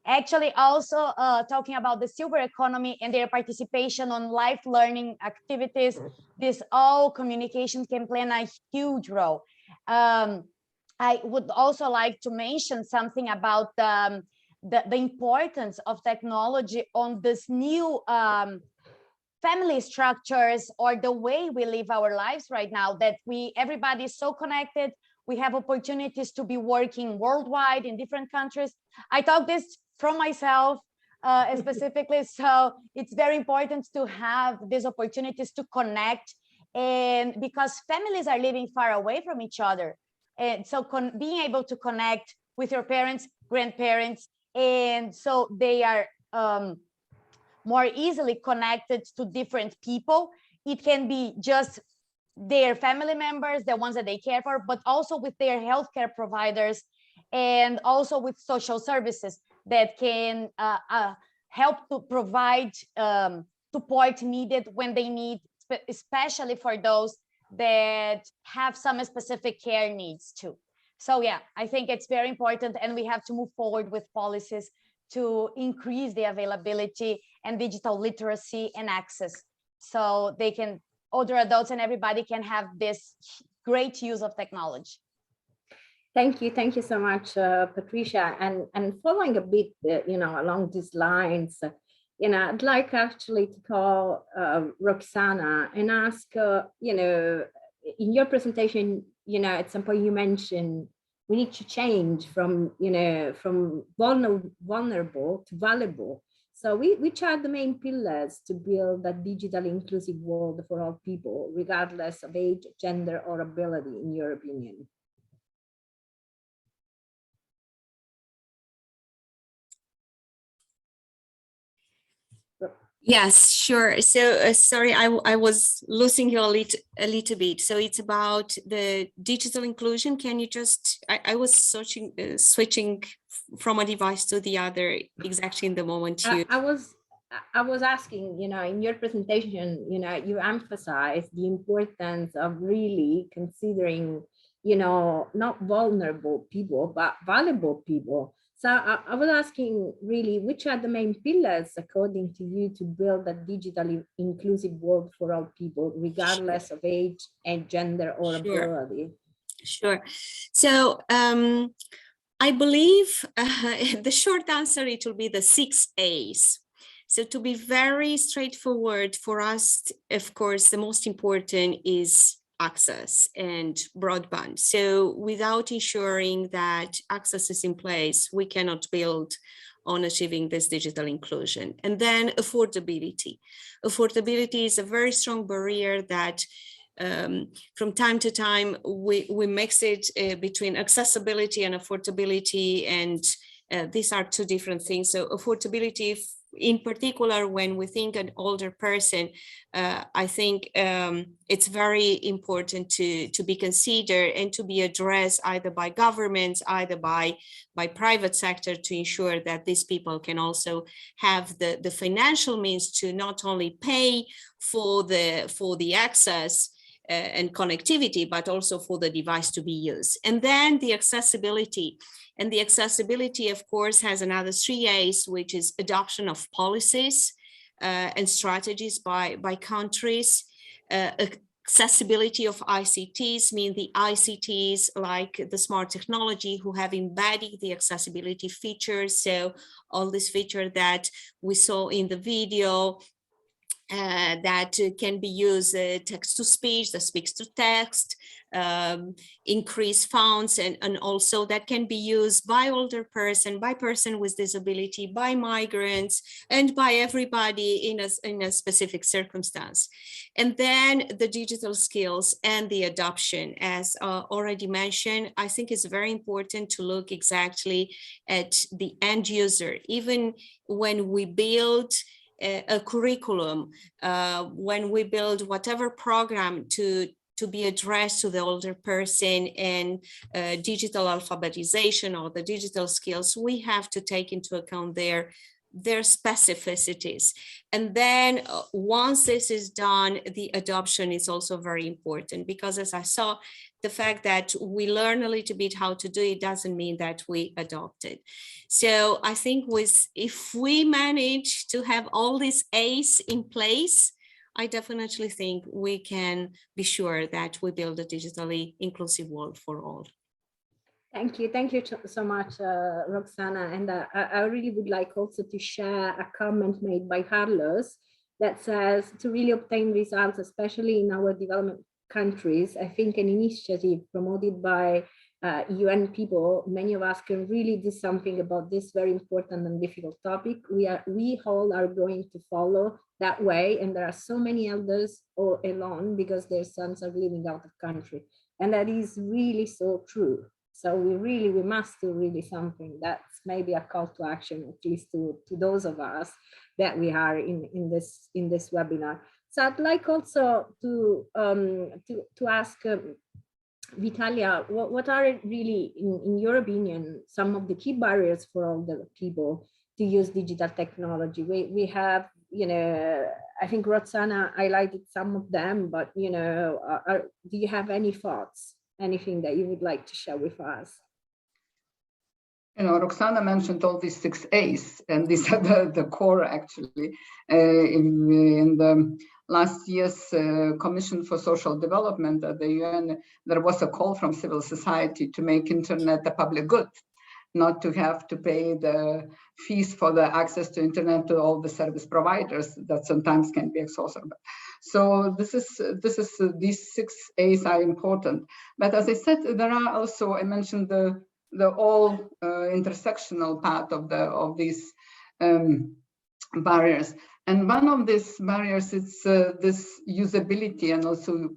Actually, also talking about the silver economy and their participation on life learning activities, this all communication can play a huge role. I would also like to mention something about the importance of technology on this new family structures, or the way we live our lives right now, that everybody is so connected. We have opportunities to be working worldwide in different countries. I talk this from myself specifically, so it's very important to have these opportunities to connect, and because families are living far away from each other. And so being able to connect with your parents, grandparents, and so they are more easily connected to different people. It can be just their family members, the ones that they care for, but also with their healthcare providers, and also with social services that can help to provide support needed when they need, especially for those that have some specific care needs too. So yeah, I think it's very important, and we have to move forward with policies to increase the availability and digital literacy and access, so they can, older adults and everybody can have this great use of technology. Thank you so much, Patricia. And following a bit, along these lines, I'd like actually to call Roxana and ask, in your presentation, at some point you mentioned we need to change from, from vulnerable to valuable. So which are the main pillars to build a digitally inclusive world for all people, regardless of age, gender, or ability, in your opinion? Yes, sure. So sorry, I was losing you a little bit. So it's about the digital inclusion. Can you just, I was switching from a device to the other exactly in the moment you. I was asking, in your presentation, you emphasize the importance of really considering, not vulnerable people, but valuable people. So I was asking really, which are the main pillars, according to you, to build a digitally inclusive world for all people, regardless of age and gender or ability? Sure. So I believe the short answer, it will be the 6 A's. So to be very straightforward for us, of course, the most important is access and broadband. So without ensuring that access is in place, we cannot build on achieving this digital inclusion. And then affordability. Affordability is a very strong barrier that from time to time we mix it between accessibility and affordability, and these are two different things. So affordability, in particular, when we think an older person, I think it's very important to be considered and to be addressed either by governments, either by private sector, to ensure that these people can also have the financial means to not only pay for the access and connectivity, but also for the device to be used. And then the accessibility. And the accessibility, of course, has another 3 A's, which is adoption of policies and strategies by countries. Accessibility of ICTs, mean the ICTs like the smart technology who have embedded the accessibility features. So all these features that we saw in the video, that can be used text to speech, the speech to text, increase fonts, and also that can be used by older person, by person with disability, by migrants, and by everybody in a specific circumstance. And then the digital skills and the adoption, as already mentioned, I think it's very important to look exactly at the end user. Even when we build a curriculum, when we build whatever program to to be addressed to the older person and digital alphabetization or the digital skills, we have to take into account their specificities. And then once this is done, the adoption is also very important, because as I saw, the fact that we learn a little bit how to do it doesn't mean that we adopt it. So I think if we manage to have all these A's in place, I definitely think we can be sure that we build a digitally inclusive world for all. Thank you so much, Roxana. And I really would like also to share a comment made by Carlos that says, to really obtain results, especially in our development countries, I think an initiative promoted by UN people, many of us can really do something about this very important and difficult topic. We all are going to follow that way, and there are so many elders all alone because their sons are living out of country, and that is really so true. So we must do really something. That's maybe a call to action, at least to those of us that we are in this webinar. So I'd like also to ask Vitalia, what are really, in your opinion, some of the key barriers for all the people to use digital technology? We have, I think Roxana highlighted some of them, but do you have any thoughts, anything that you would like to share with us? Roxana mentioned all these 6 A's, and these are the core, actually. In the last year's Commission for Social Development at the UN, there was a call from civil society to make internet a public good, not to have to pay the fees for the access to internet to all the service providers that sometimes can be exhaustive. So these 6 A's are important. But as I said, there are also, I mentioned the all intersectional part of these barriers. And one of these barriers is this usability and also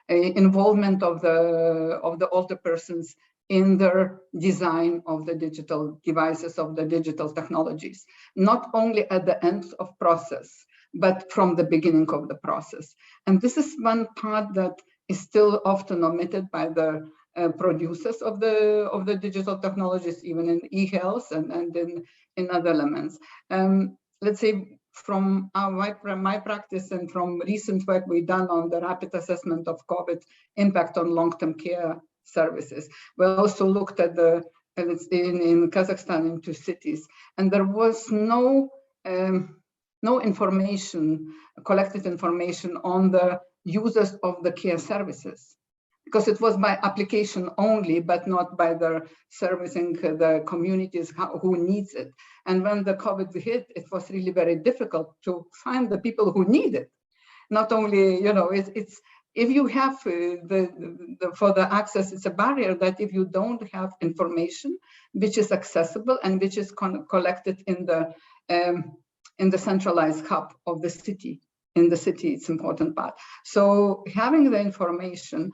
involvement of the older persons in their design of the digital devices, of the digital technologies, not only at the end of process, but from the beginning of the process. And this is one part that is still often omitted by the producers of the digital technologies, even in e-health and in other elements. Let's say from my practice and from recent work we've done on the rapid assessment of COVID impact on long-term care services, we also looked at in Kazakhstan into cities, and there was no information, collected information on the users of the care services, because it was by application only, but not by the servicing the communities who needs it. And when the COVID hit, it was really very difficult to find the people who need it. Not only, it's if you have for the access, it's a barrier that if you don't have information which is accessible and which is collected in the centralized hub of the city. In the city, it's important part. So having the information,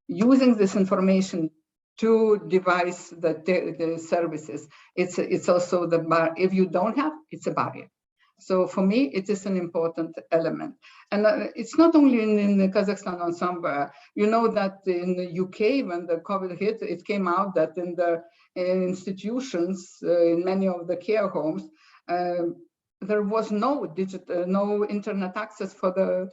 using this information to devise the services, it's also the bar. If you don't have, it's a barrier. So for me, it is an important element. And it's not only in Kazakhstan or somewhere. You know that in the UK, when the COVID hit, it came out that in the institutions, in many of the care homes, there was no internet access for their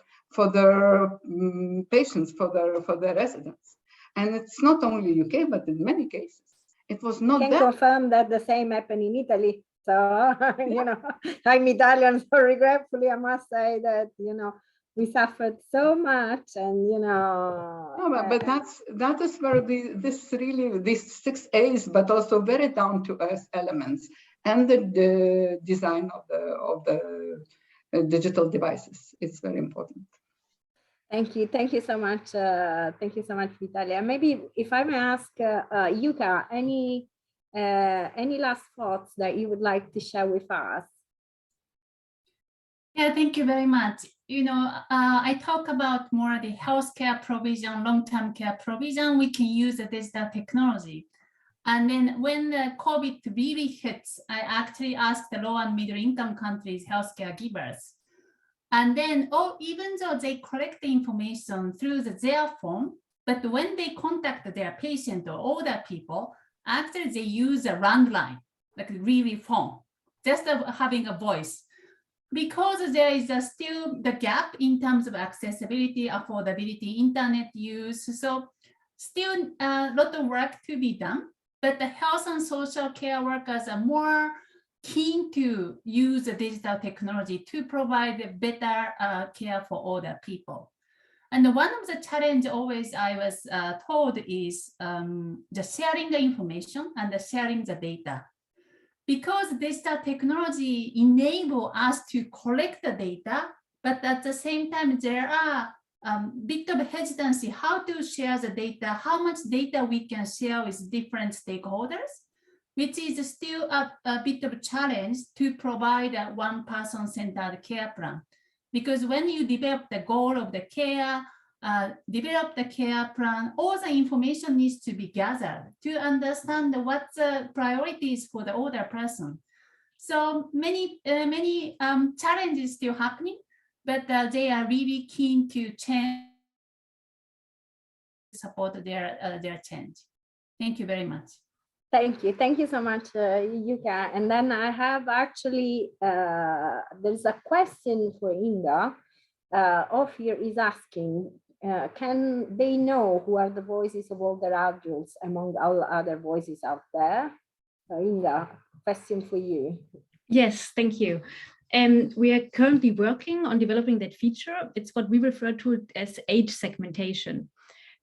patients, for their residents. And it's not only UK, but in many cases, it was not there. I can confirm that the same happened in Italy. So, I'm Italian, so regretfully, I must say that, we suffered so much, and, No, but that is where these 6 A's, but also very down to earth elements and the design of the digital devices. It's very important. Thank you so much. Thank you so much, Vitalia. Maybe if I may ask Yuka, any last thoughts that you would like to share with us? Yeah, thank you very much. I talk about more the healthcare provision, long-term care provision. We can use the digital technology. And then when the COVID really hits, I actually asked the low and middle income countries' healthcare givers. And then, even though they collect the information through their phone, but when they contact their patient or older people, actually they use a landline, like really phone, just having a voice. Because there is still the gap in terms of accessibility, affordability, internet use. So still a lot of work to be done, but the health and social care workers are more keen to use the digital technology to provide better care for older people. And one of the challenge always I was told is just sharing the information and sharing the data. Because digital technology enable us to collect the data, but at the same time, there are bit of hesitancy how to share the data, how much data we can share with different stakeholders, which is still a bit of a challenge to provide a one-person-centered care plan. Because when you develop the goal of the care, develop the care plan, all the information needs to be gathered to understand what the priorities for the older person. So many challenges still happening, but they are really keen to change, support their change. Thank you very much. Thank you so much, Yuka. And then I have actually, there's a question for Inga. Ophir is asking, can they know who are the voices of older adults among all other voices out there? Inga, question for you. Yes, thank you. We are currently working on developing that feature. It's what we refer to as age segmentation.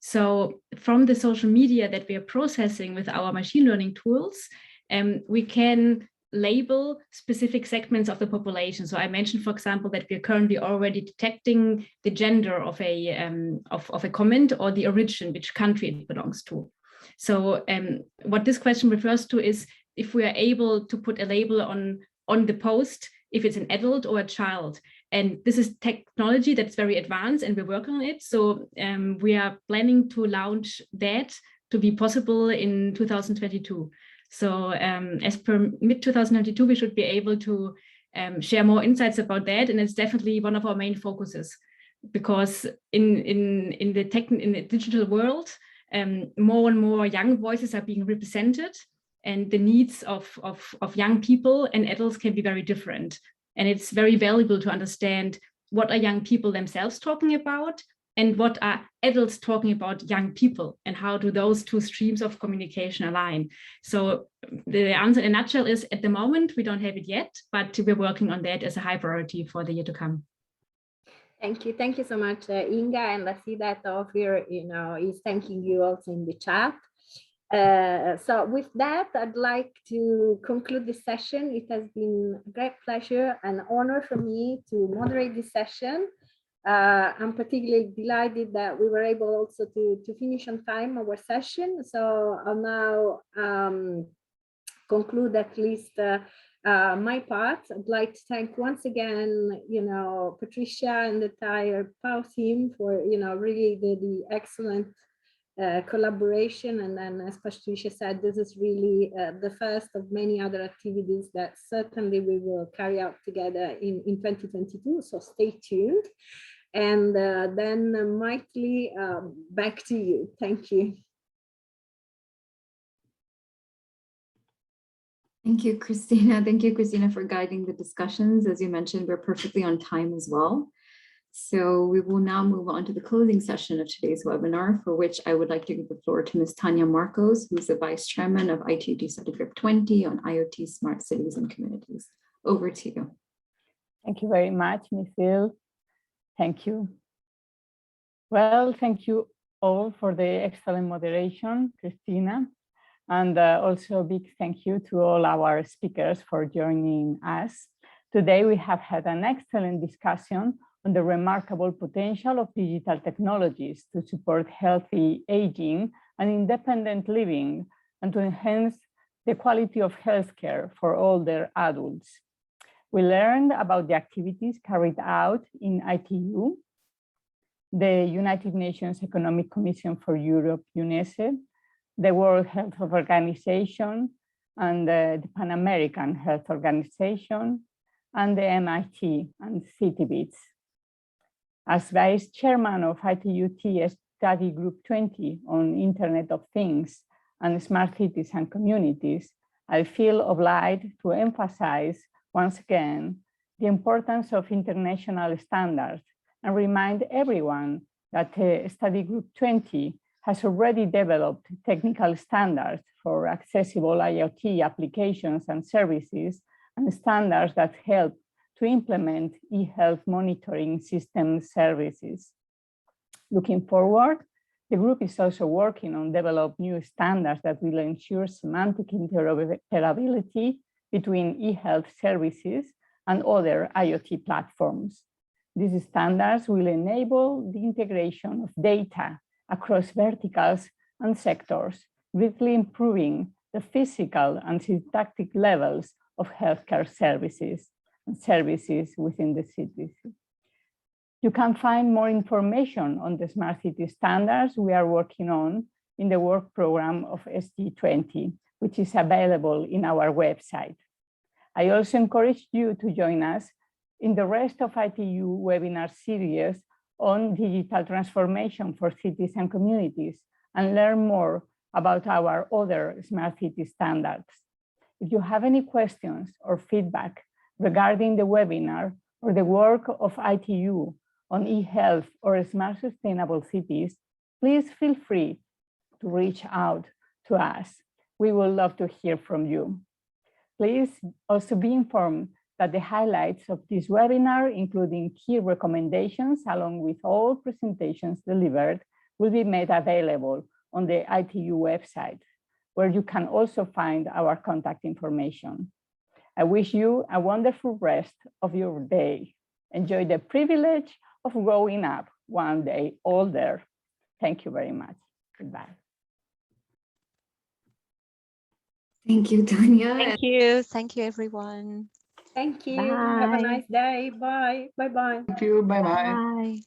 So from the social media that we are processing with our machine learning tools, we can label specific segments of the population. So I mentioned, for example, that we are currently already detecting the gender of a comment or the origin, which country it belongs to. So what this question refers to is if we are able to put a label on the post, if it's an adult or a child. And this is technology that's very advanced and we're working on it. So we are planning to launch that to be possible in 2022. So as per mid-2022, we should be able to share more insights about that. And it's definitely one of our main focuses, because in the digital world, more and more young voices are being represented, and the needs of young people and adults can be very different. And it's very valuable to understand what are young people themselves talking about and what are adults talking about young people, and how do those two streams of communication align. So the answer in a nutshell is, at the moment, we don't have it yet, but we're working on that as a high priority for the year to come. Thank you so much, Inga. And I see that Ophir, is thanking you also in the chat. So with that, I'd like to conclude this session. It has been a great pleasure and honor for me to moderate this session. I'm particularly delighted that we were able also to finish on time our session. So I'll now conclude at least my part. I'd like to thank once again, Patricia and the entire PAHO team for, really the excellent collaboration. And then, as Patricia said, this is really the first of many other activities that certainly we will carry out together in 2022. So stay tuned. And then Maitli, back to you. Thank you. Thank you, Christina. Thank you, Christina, for guiding the discussions. As you mentioned, we're perfectly on time as well. So we will now move on to the closing session of today's webinar, for which I would like to give the floor to Ms. Tanya Marcos, who is the Vice Chairman of ITUT Study Group 20 on IoT, Smart Cities and Communities. Over to you. Thank you very much, Ms. Hill. Thank you. Well, thank you all for the excellent moderation, Christina. And also a big thank you to all our speakers for joining us. Today, we have had an excellent discussion on the remarkable potential of digital technologies to support healthy aging and independent living, and to enhance the quality of healthcare for older adults. We learned about the activities carried out in ITU, the United Nations Economic Commission for Europe, UNESE, the World Health Organization, and the Pan American Health Organization, and the MIT and CityBits As Vice Chairman of ITUT Study Group 20 on Internet of Things and Smart Cities and Communities, I feel obliged to emphasize once again the importance of international standards and remind everyone that Study Group 20 has already developed technical standards for accessible IoT applications and services, and standards that help to implement e-health monitoring system services. Looking forward, the group is also working on developing new standards that will ensure semantic interoperability between e-health services and other IoT platforms. These standards will enable the integration of data across verticals and sectors, greatly improving the physical and syntactic levels of healthcare services and services within the cities. You can find more information on the Smart City standards we are working on in the work program of ST20, which is available in our website. I also encourage you to join us in the rest of ITU webinar series on digital transformation for cities and communities, and learn more about our other Smart City standards. If you have any questions or feedback regarding the webinar or the work of ITU on e-health or smart sustainable cities, please feel free to reach out to us. We would love to hear from you. Please also be informed that the highlights of this webinar, including key recommendations along with all presentations delivered, will be made available on the ITU website, where you can also find our contact information. I wish you a wonderful rest of your day. Enjoy the privilege of growing up one day older. Thank you very much. Goodbye. Thank you, Tanya. Thank you. Thank you, everyone. Thank you. Bye. Have a nice day. Bye. Bye-bye. Thank you. Bye-bye. Bye.